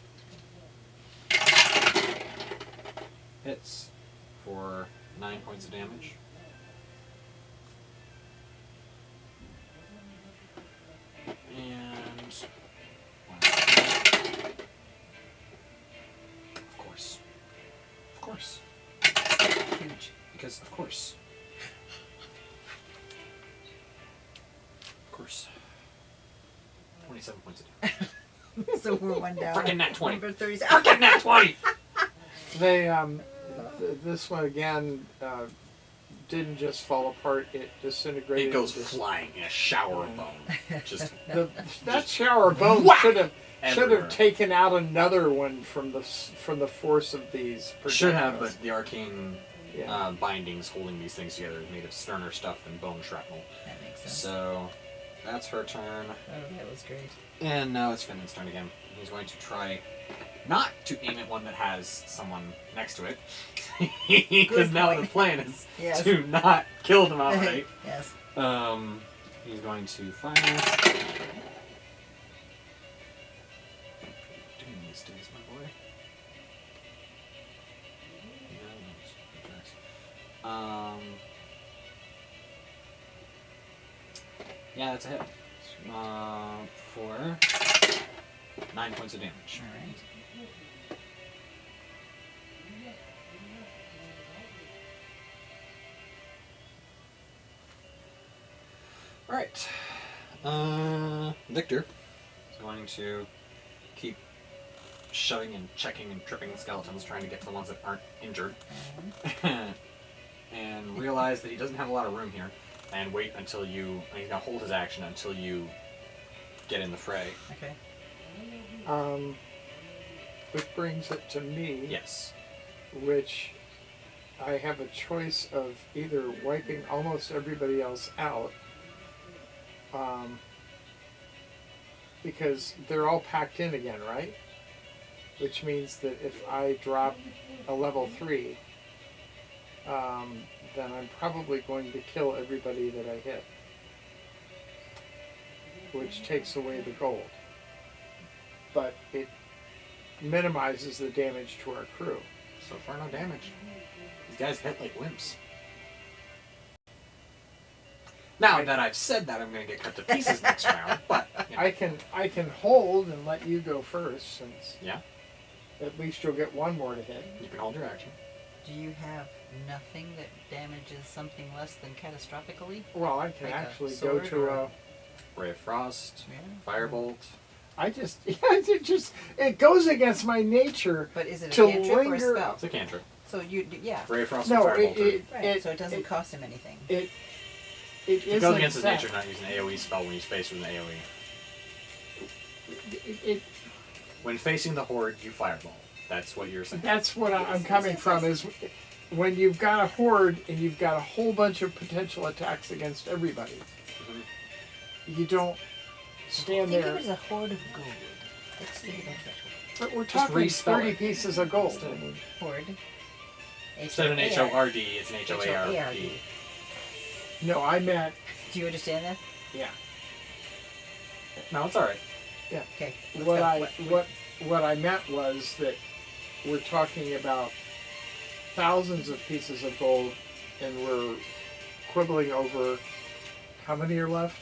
Hits for 9 points of damage. And of course, huge. because of course. Of course. 27 points of damage. So we're one down. Frickin' nat 20. Number 30. Fucking nat 20! They this one again didn't just fall apart; it disintegrated. It goes Just- flying in a shower of bone. Just that shower of bones whack should have everywhere. taken out another one from the force of these. Should have, projectiles. but the arcane Yeah. bindings holding these things together is made of sterner stuff than bone shrapnel. That makes sense. So that's her turn. Oh, that was great. And now it's Finn's turn again. He's going to try not to aim at one that has someone next to it. Because Good now point. the plan is Yes. to not kill them outright. Yes. He's going to fire. Doing these days, my boy. Yeah, that's a hit. For 9 points of damage. All right. Alright. Victor is going to keep shoving and checking and tripping the skeletons, trying to get to the ones that aren't injured. And realize that he doesn't have a lot of room here. And wait until you... And he's going to hold his action until you get in the fray. Okay. Which brings it to me. Yes. Which I have a choice of either wiping almost everybody else out, because they're all packed in again, right? Which means that if I drop a level 3, then I'm probably going to kill everybody that I hit, which takes away the gold. But it minimizes the damage to our crew. So far, no damage. These guys hit like wimps. Now that I've said that, I'm going to get cut to pieces next round, but I can hold and let you go first, since Yeah. at least you'll get one more to hit. You can hold your action. Do you have nothing that damages something less than catastrophically? Well, I can Like a actually go sword to or a. Ray of Frost, Yeah. Firebolt. I just it goes against my nature But is it a to cantrip or a linger. spell? It's a cantrip. So yeah. Ray of Frost No, and Firebolt. Right. So it doesn't cost him anything. It It isn't goes against his that. nature not using an AoE spell when he's faced with an AoE. It When facing the horde, you fireball. That's what you're saying. that's what I'm coming from, is when you've got a horde and you've got a whole bunch of potential attacks against everybody. You don't stand Think there. of it as a hoard of gold. Let's think about that. But we're Just talking respell 30 it. pieces of gold. I mean, Hoard. Instead of an H-O-R-D, it's an H-O-A-R-D. H-O-A-R-D. no, I meant Do you understand that? yeah. No, it's alright. Okay. let's What go. what I meant was that we're talking about thousands of pieces of gold, and we're quibbling over how many are left.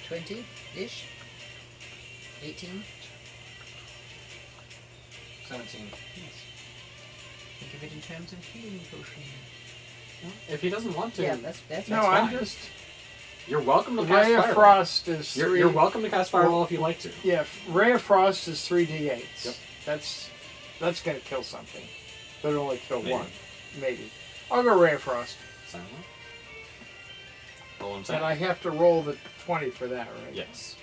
20-ish? 18? 17. Think of it in terms of healing potion. If he doesn't want to, Yeah, that's No, That's I'm fine. just you're welcome to cast Ray of Fireball. Frost is 3. You're welcome to cast Fireball if you like to. Yeah, Ray of Frost is 3d8s. Yep. That's gonna kill something, but it'll only kill Maybe. one, maybe. I'll go Ray of Frost, So, roll him and second. I have to roll the 20 for that, right? Yes.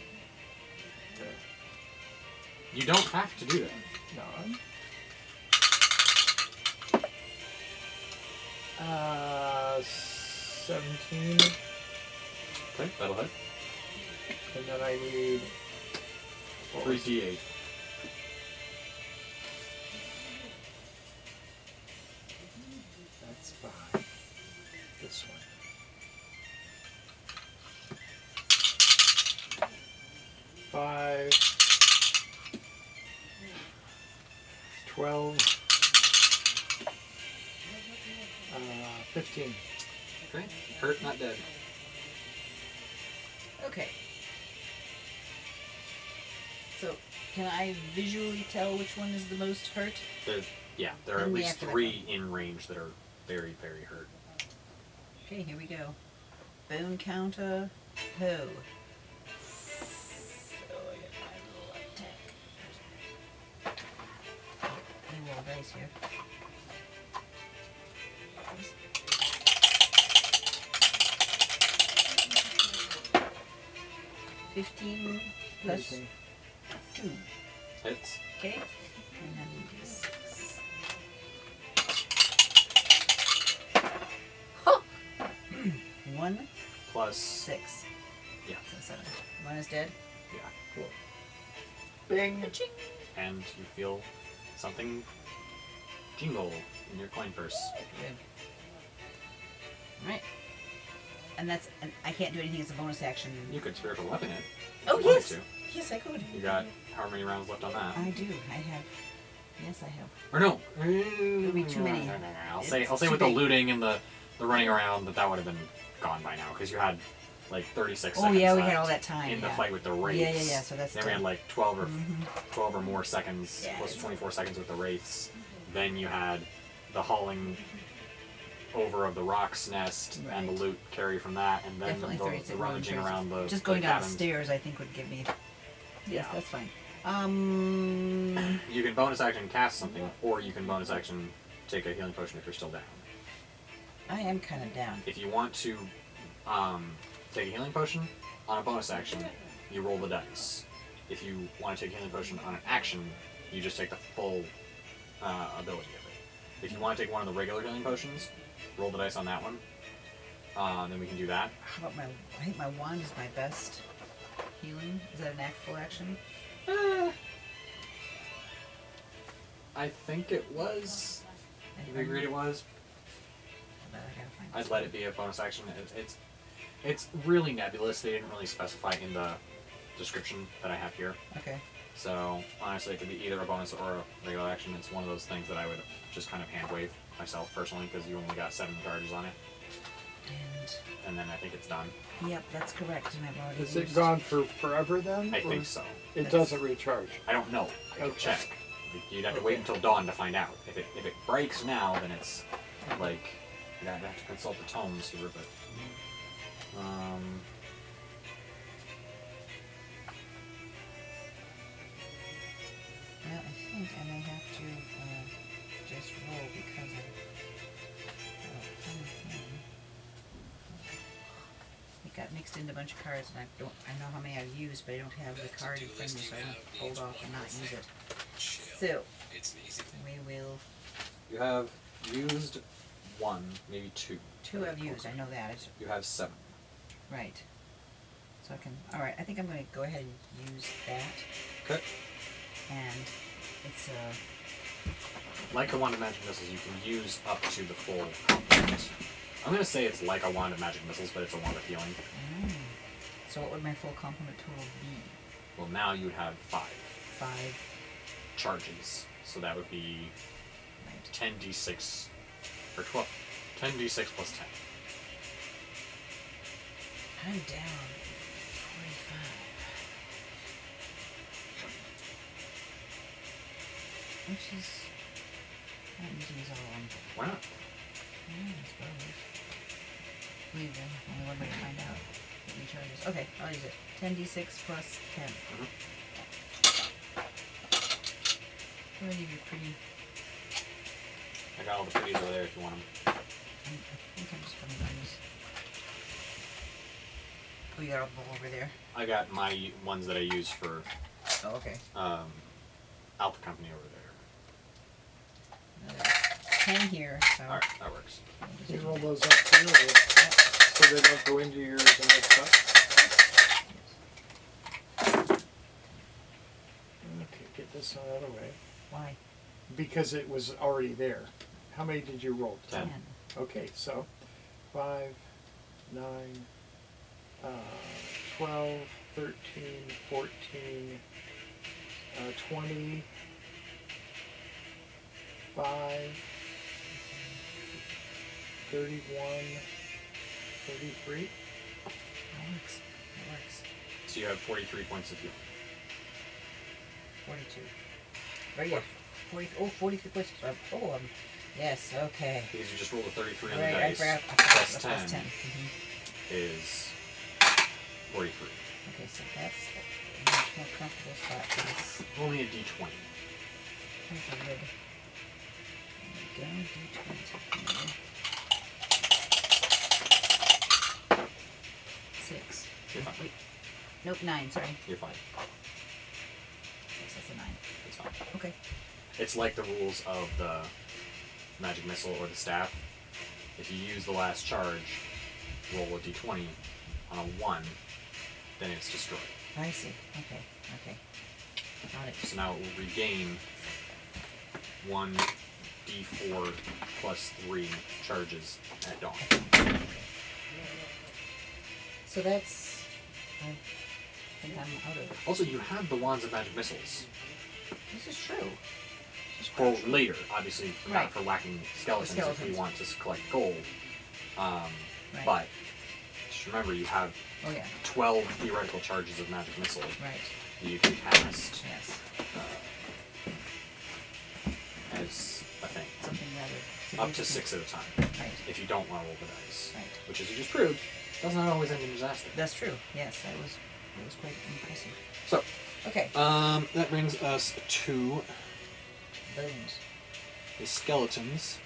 You don't have to do that. No. 17, Okay, that'll hit. and then I need 3d8. That's 5. This one. 5, 12, 15. Okay. Hurt, not dead. Okay. So, can I visually tell which one is the most hurt? There are Then at we least have to 3 in range that are very, very hurt. Okay, here we go. Bone counter. Ho. So I get my little attack. Any roll dice here. 15 plus Anything. 2. Hits. Okay. And then we do 6. Huh! 1, Plus. 6. Yeah. So 7. 1 is dead. Yeah. Cool. Bing. Ka-ching! And you feel something jingle in your coin purse. Good. Alright. And I can't do anything as a bonus action. You could spiritual weapon it. Oh, if you wanted yes! to. Yes, I could. You got however many rounds left on that. I do. I have. Yes, I have. Or no. It'd be too many. No. I'll It's say too with the big. looting and the running around that would have been gone by now because you had like 36 Oh, seconds yeah, we left had all that time. in the yeah. fight with the wraiths. Yeah. So that's Then we had done. like 12 or Mhm. 12 or more seconds, Yeah, plus it's- 24 seconds with the wraiths. Then you had the hauling over of the rock's nest and the Right. loot carry from that, and then Definitely the 36 rummaging around the Just going down the cabins. stairs, I think, would give me. Yes, Yeah. that's fine. You can bonus action cast something, or you can bonus action take a healing potion if you're still down. I am kind of down. If you want to take a healing potion on a bonus action, you roll the dice. If you want to take a healing potion on an action, you just take the full ability of it. If you want to take one of the regular healing potions, roll the dice on that one. Then we can do that. How about I think my wand is my best healing. Is that an actual action? I think it was. You agreed it was. I gotta find I'd let it be a bonus action. It's really nebulous. They didn't really specify in the description that I have here. Okay. So honestly, it could be either a bonus or a regular action. It's one of those things that I would just kind of hand wave myself personally because you only got 7 charges on it. and then I think it's done. Yep, that's correct. And I've already Is used... it gone for forever then? I or think so. It That's- doesn't recharge. I don't know. I can Okay. check. You'd have to wait until dawn to find out. If it breaks now, then it's like I'd have to consult the tomes here, but Well, I think I may have to just roll because it got mixed into a bunch of cards, and I know how many I've used, but I don't have the card in front of me, so I'm gonna hold off and not use it. So It's an easy thing. we will. you have used one, maybe two. Two I've used. I know that. It's You have 7. right. So I can. All right. I think I'm gonna go ahead and use that, Okay. and it's Like a wand of magic missiles, you can use up to the full complement. I'm gonna say it's like a wand of magic missiles, but it's a wand of healing. So what would my full complement total be? Well, now you would have 5 5. charges, so that would be Right. 10d6 or 12. 10d6 plus 10. I'm down 45. Which is. I don't need to use all of them. Why not? I suppose. Leave them. Only one way to find out. What new charges. Okay, I'll use it. 10d6 plus 10. I'm gonna give you pretty. I got all the pretties over there if you want them. I think I'm just gonna use. Oh, you got all of them over there. I got my ones that I use for Oh, okay. Alpha Company over there. There's 10 here, so. Alright, that works. I'll just You do roll that. those up too, or so they don't go into yours and mix up. Okay, get this one out of the way. Why? Because it was already there. How many did you roll? 10. Okay, so 5, 9, 12, 13, 14, 20, 5, 31, 33. That works. That works. So you have 43 points of healing. 42. Right, yeah. 43 points. Yes, okay. Because you just rolled a 33 on the Right, I dice. forgot. Plus the 10 plus 10. is 43. Okay, so that's a much more comfortable spot for this. Only a d20. Very good. There we go, D20. 6. You're fine. Wait. Nope, 9, sorry. You're fine. Yes, that's a 9. It's fine. Okay. It's like the rules of the magic missile or the staff. If you use the last charge, roll a d20 on a 1, then it's destroyed. I see. Okay, okay. Got it. So now it will regain 1d4 plus 3 charges at dawn. So that's. I think I'm out of. Also, you have the wands of magic missiles. This is true. For later, obviously, not Right. for whacking skeletons, if Skeletons. we want to collect gold. Right. But just remember, you have Oh, yeah. 12 theoretical charges of magic missile Right. that you can cast Yes. as a thing. Something rather. Up to significant. 6 at a time. Right. If you don't want to roll the dice. Right. Which, as you just proved, does not always end in disaster. That's true. Yes, that was quite impressive. So, Okay. that brings us to Bones. the skeletons.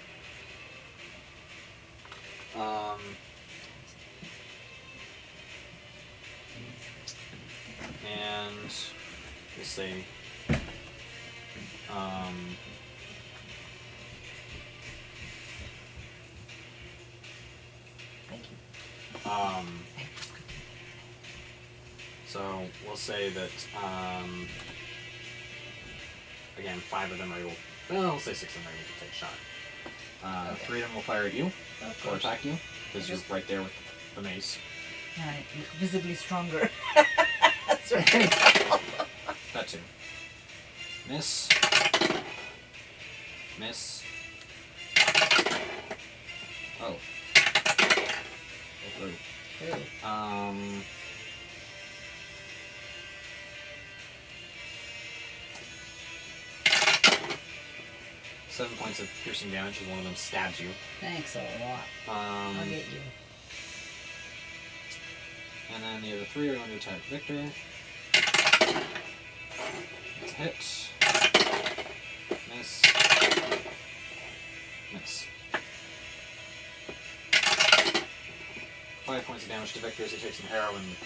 And let's say Thank you. so we'll say that again 5 of them are able, well, we'll say 6 of them are able to take a shot. Okay. 3 of them will fire at you Of or course. attack you because you're right there with the mace. Alright, visibly stronger. That's right. That too. Miss. Miss. Oh. Ooh. Ooh. 7 points of piercing damage as one of them stabs you. Thanks a lot. I'll get you. And then the other 3 are going to attack Victor. That's a hit. Miss. Miss. 5 points of damage to Victor as he takes an arrow in the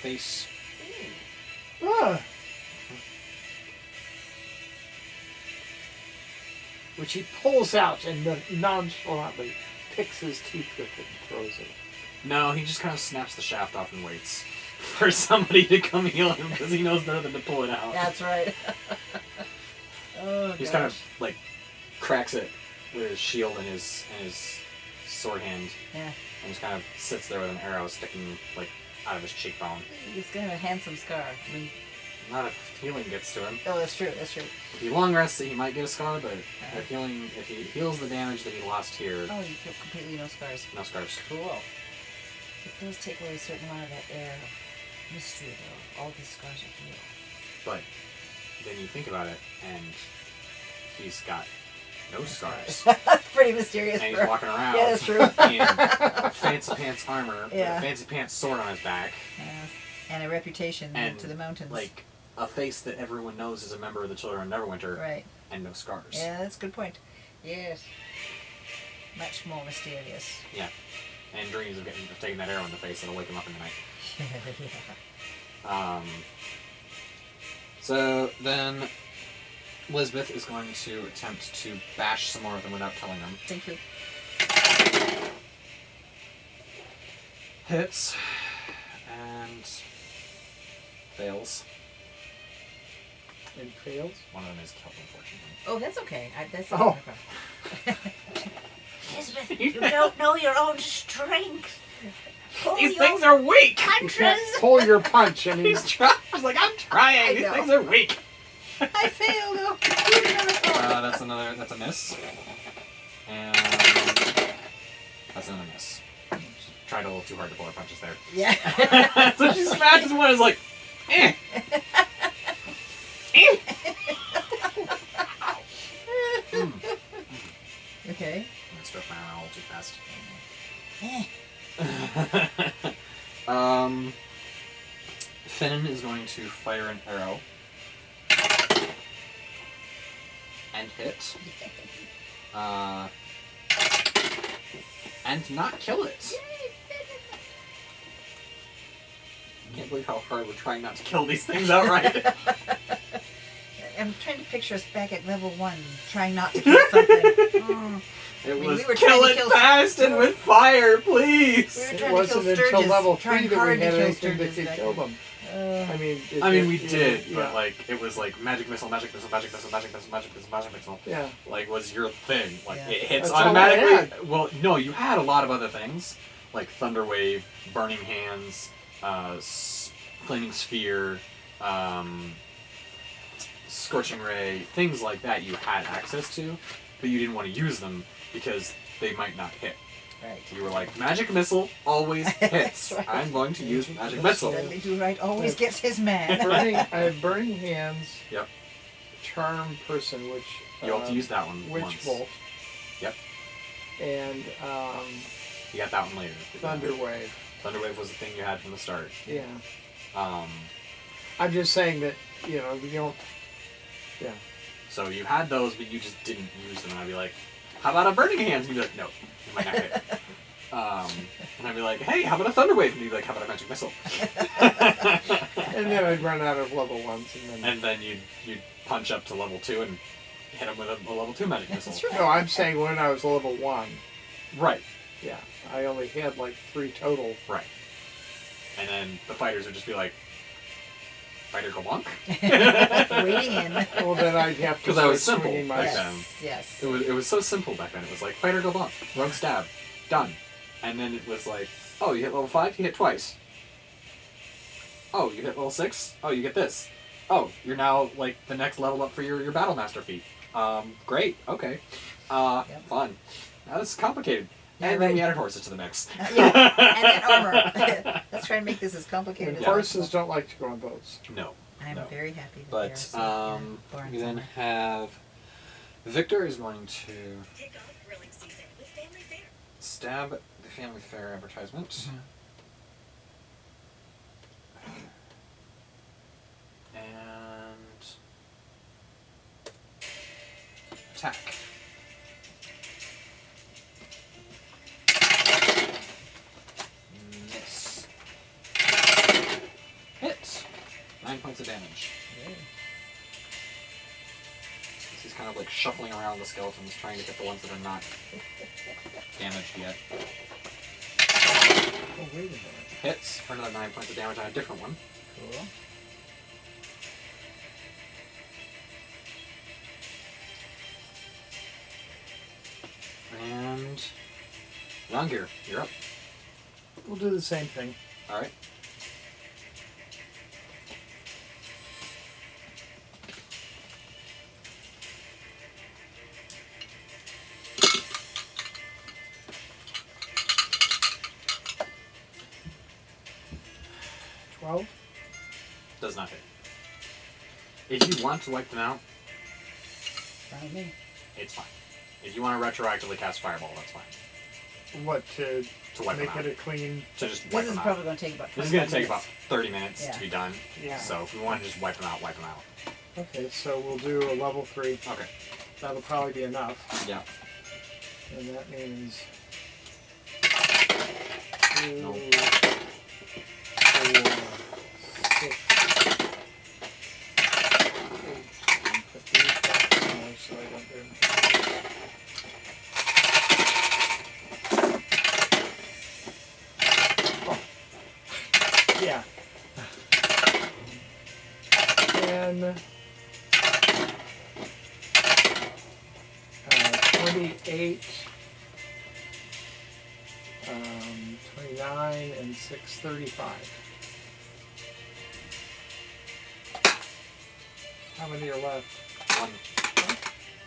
face. Ah. Which he pulls out and nonchalantly picks his teeth with it and throws it. No, he just kind of snaps the shaft off and waits for somebody to come heal him because he knows better than to pull it out. That's right. Oh, He's kind of like cracks it with his shield and his sword hand. Yeah. And just kind of sits there with an arrow sticking like out of his cheekbone. He's got a handsome scar. I mean, Not if healing gets to him. oh, that's true. That's true. If he long rests, he might get a scar, but if he heals the damage that he lost here, Oh, you feel completely no scars. no scars. Cool. It does take away a certain amount of that air of mystery, though. All these scars are healed. But then you think about it, and he's got no scars. That's pretty mysterious. And for- he's walking around Yeah, that's true. in fancy pants armor, with Yeah. a fancy pants sword on his back, And a reputation and to the mountains. like a face that everyone knows is a member of the Children of Neverwinter, Right. and no scars. Yeah, that's a good point. Yes. Much more mysterious. Yeah. And dreams of taking that arrow in the face that'll wake him up in the night. Yeah. So then Lisbeth is going to attempt to bash some more of them without killing them. Thank you. Hits and fails. And fails. One of them is killed, unfortunately. Oh, that's okay. That's Oh. not a problem. Elizabeth, you don't know your own strength. Pull These your things are weak! You can't pull your punch. I mean, He's trying. He's like, I'm trying. I These know. things are weak. I failed. Oh. That's a miss. And that's another miss. Tried a little too hard to pull her punches there. Yeah. So she smashes one. Is like, eh. Eh. Okay. I struck my arm a little too fast. Eh. Finnan is going to fire an arrow and hit, and not kill it. I can't believe how hard we're trying not to kill these things outright. I'm trying to picture us back at level 1, trying not to kill something. Oh. It mean, was we were kill trying it to kill fast and with fire, please. We were it trying wasn't to kill until Sturgis, level 3 trying that hard we to had kill anything that Sturgis could back kill then. them. I mean, we did, yeah. but like it was like magic missile, magic missile, magic missile, magic missile, magic missile, magic missile. Yeah. Like was your thing. Like Yeah. it hits That's all I automatically. had. Well, no, you had a lot of other things like thunder wave, burning hands, flaming sphere, scorching ray, things like that. You had access to, but you didn't want to use them because they might not hit. Right. You were like, magic missile always hits. Right. I'm going to use magic missile. Dudley Do-Right always gets his man. I have burning hands. Yep. Charm person, which You have to use that one witch once. bolt. Yep. And You got that one later. thunder wave. Thunderwave was the thing you had from the start. Yeah. Um, I'm just saying that you don't. Yeah. so you had those, but you just didn't use them. And I'd be like, how about a burning hands? And you'd be like, no, you might not hit. And I'd be like, hey, how about a thunderwave? And you'd be like, how about a magic missile? And then I'd run out of level 1s, And then you'd punch up to level 2 and hit them with a level 2 magic missile. That's right. No, I'm saying when I was level 1. Right, Yeah. I only had like 3 total. right. And then the fighters would just be like, fighter go bonk? Waiting in. Well, then I'd have to 'Cause I was start simple swinging back my. then. Yes. It was so simple back then. It was like fighter go bonk, rogue stab, done. And then it was like, oh, you hit level 5, you hit twice. Oh, you hit level 6, oh, you get this. Oh, you're now like the next level up for your battle master feat. Great, okay. Yep. Fun. Now this is complicated. Yeah, and then right. we added horses to the mix. Yeah, and then armor. Let's try and make this as complicated And as horses possible. don't like to go on boats. No. I'm no. very happy that they are But safe in a barn we then somewhere. have Victor is going to Kick off grilling season with Family Fare. stab the Family Fair advertisement. And attack. Miss. Hit. 9 points of damage. Yay. He's kind of like shuffling around the skeletons, trying to get the ones that are not damaged yet. Oh, wait a minute. Hits for another 9 points of damage on a different one. Cool. And Rongir, you're up. We'll do the same thing. Alright. $12. Does not hit. If you want to wipe them out, Fine with me. it's fine. If you want to retroactively cast Fireball, that's fine. What, to To wipe make them it out. a clean... To just wipe This is them out. probably going to take about This is going 25 to take about minutes. 30 minutes Yeah. to be done. Yeah. So if we want to just wipe them out, wipe them out. Okay, so we'll do a level 3. Okay. That'll probably be enough. Yeah. And that means... No. 2, 4, 6, 8, so I don't do... Oh. Yeah. And 28, 29, and 635. How many are left? One.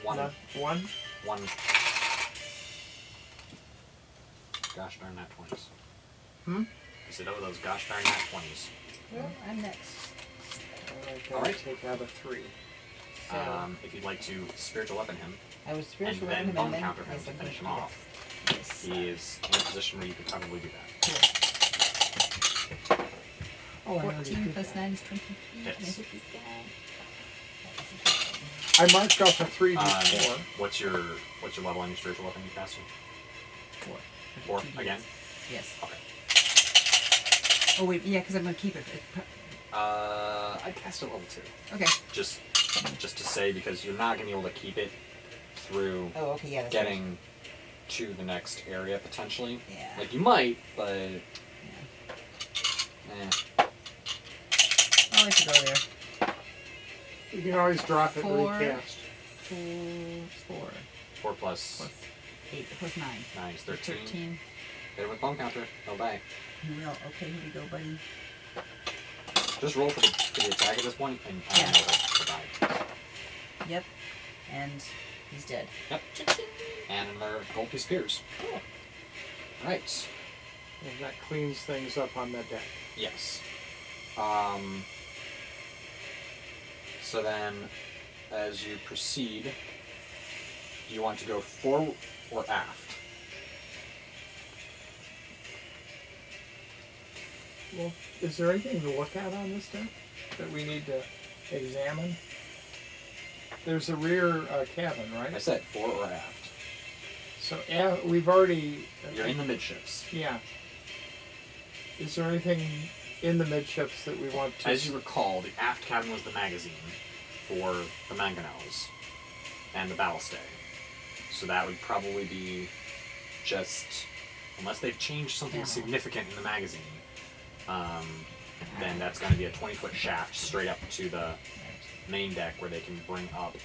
One. No, one? One. Gosh darn nat 20s. Hmm? I said, oh, those gosh darn nat 20s. Well, I'm next. Okay, Alright. take out a 3. So, If you'd like to spiritual weapon him, I was spiritual and then weapon bone and then counter I him was to like, finish him yeah. off, Yes. he is in a position where you could probably do that. Cool. Oh, I already 14 did plus that. 9 is 23. Can I Hits. hit this guy? That was I marked off a 3 before. What's your level on your spiritual weapon you cast? a 4. 4 2d8s. again? Yes. Okay. Oh, wait, yeah, because I'm going to keep it. I'd cast it level 2. Okay. Just to say, because you're not going to be able to keep it through Oh, okay, yeah, that's getting to the next area potentially. right. Yeah. Like you might, but I'll let you go there. You can always drop it 4. and recast. 4 4 plus plus 8 plus 9. 9 is 13. 13. Hit it with bone counter. They'll die. You will. Okay, here we go, buddy. Just roll for the attack at this point, and I Yeah. know they'll die. Yep. And he's dead. Yep. Cha-ching. And another gold piece appears. Cool. Right. And that cleans things up on that deck. Yes. So then, as you proceed, do you want to go forward or aft? Well, is there anything to look at on this deck that we need to examine? There's a rear cabin, I right? said forward or aft. So we've already... You're in the midships. Yeah. Is there anything in the midships that we want to... As you recall, the aft cabin was the magazine for the mangonels and the ballistay. So that would probably be just, unless they've changed something Yeah. significant in the magazine, then that's going to be a 20-foot shaft straight up to the main deck where they can bring up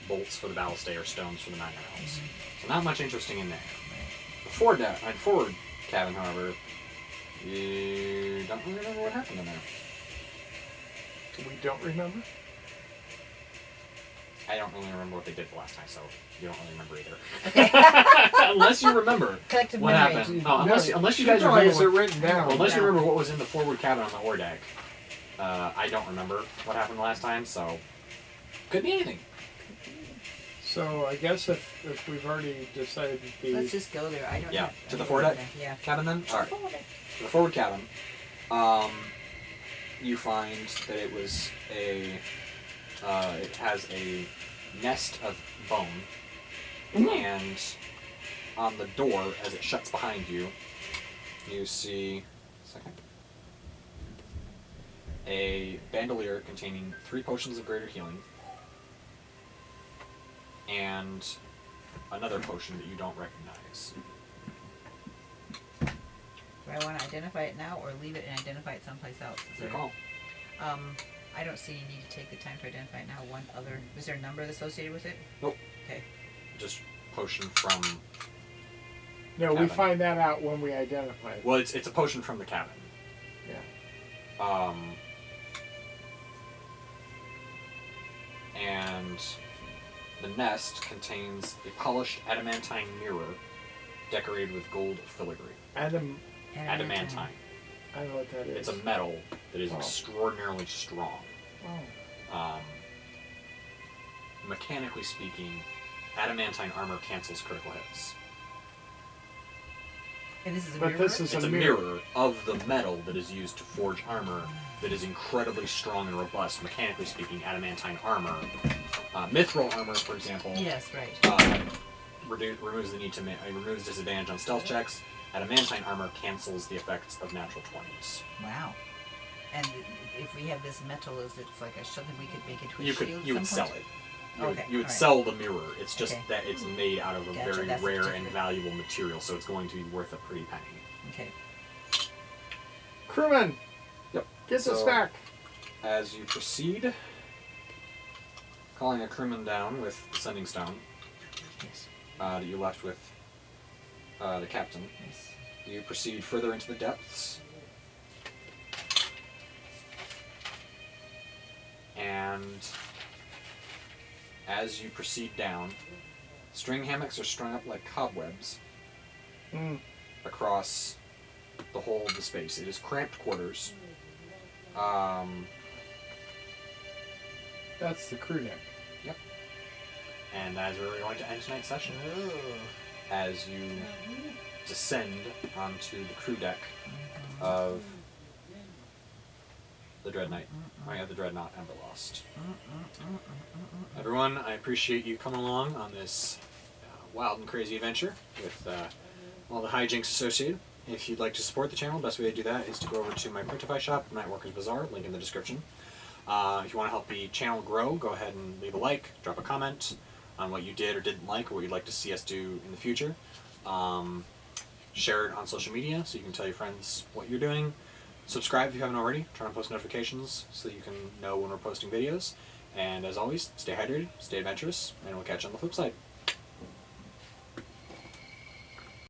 bolts for the ballistay or stones for the mangonels. So not much interesting in there. The forward cabin, however, you don't really remember what happened in there. We don't remember? I don't really remember what they did the last time, so you don't really remember either. Unless you remember Collective what memory. happened. No, Unless you she guys probably remember has it what, written down. unless you Yeah. remember what was in the forward cabin on the ore deck. I don't remember what happened last time, so could be anything. So I guess if we've already decided that Let's just go there. I don't Yeah, have, to the I fore don't deck? have- Yeah. Cabin then? Alright. Forward. To the forward cabin. You find that it was a it has a nest of bone, and on the door, as it shuts behind you, you see a bandolier containing 3 potions of greater healing, and another potion that you don't recognize. Do I want to identify it now or leave it and identify it someplace else? Is Good there- call. I don't see any need to take the time to identify it now. One other. Is there a number associated with it? Nope. Okay. Just potion from. No, we cabin. find that out when we identify it. Well, it's a potion from the cabin. Yeah. And the nest contains a polished adamantine mirror decorated with gold filigree. Adamantine. I don't know what that is. It's a metal that is Oh. extraordinarily strong. Oh. Mechanically speaking, adamantine armor cancels critical hits. And this is a But mirror? this is It's a mirror of the metal that is used to forge armor that is incredibly strong and robust. Mechanically speaking, adamantine armor, mithril armor, for example, Yes, right. removes the need to removes disadvantage on stealth checks. Adamantine armor cancels the effects of natural 20s. Wow. And if we have this metal, is it like something we could make into a You shield? could at some sell point? it. You would Okay, alright. sell the mirror. It's just Okay. that it's made out of a Gotcha, very that's the rare and particular- valuable material, so it's going to be worth a pretty penny. Okay. Crewman, Yep. get this So- back. As you proceed, calling a crewman down with the sending stone Yes. that you left with the captain, Yes. you proceed further into the depths. And as you proceed down, string hammocks are strung up like cobwebs Mm. across the whole of the space. It is cramped quarters. That's the crew deck. And as we're going to end tonight's session, Oh. as you descend onto the crew deck of the dreadnought, the dreadnought Emberlost. Everyone, I appreciate you coming along on this wild and crazy adventure with all the hijinks associated. If you'd like to support the channel, the best way to do that is to go over to my Printify shop, Nightwalker's Bazaar, link in the description. If you want to help the channel grow, go ahead and leave a like, drop a comment on what you did or didn't like, or what you'd like to see us do in the future. Share it on social media so you can tell your friends what you're doing. Subscribe if you haven't already. Turn on post notifications so that you can know when we're posting videos. And as always, stay hydrated, stay adventurous, and we'll catch you on the flip side.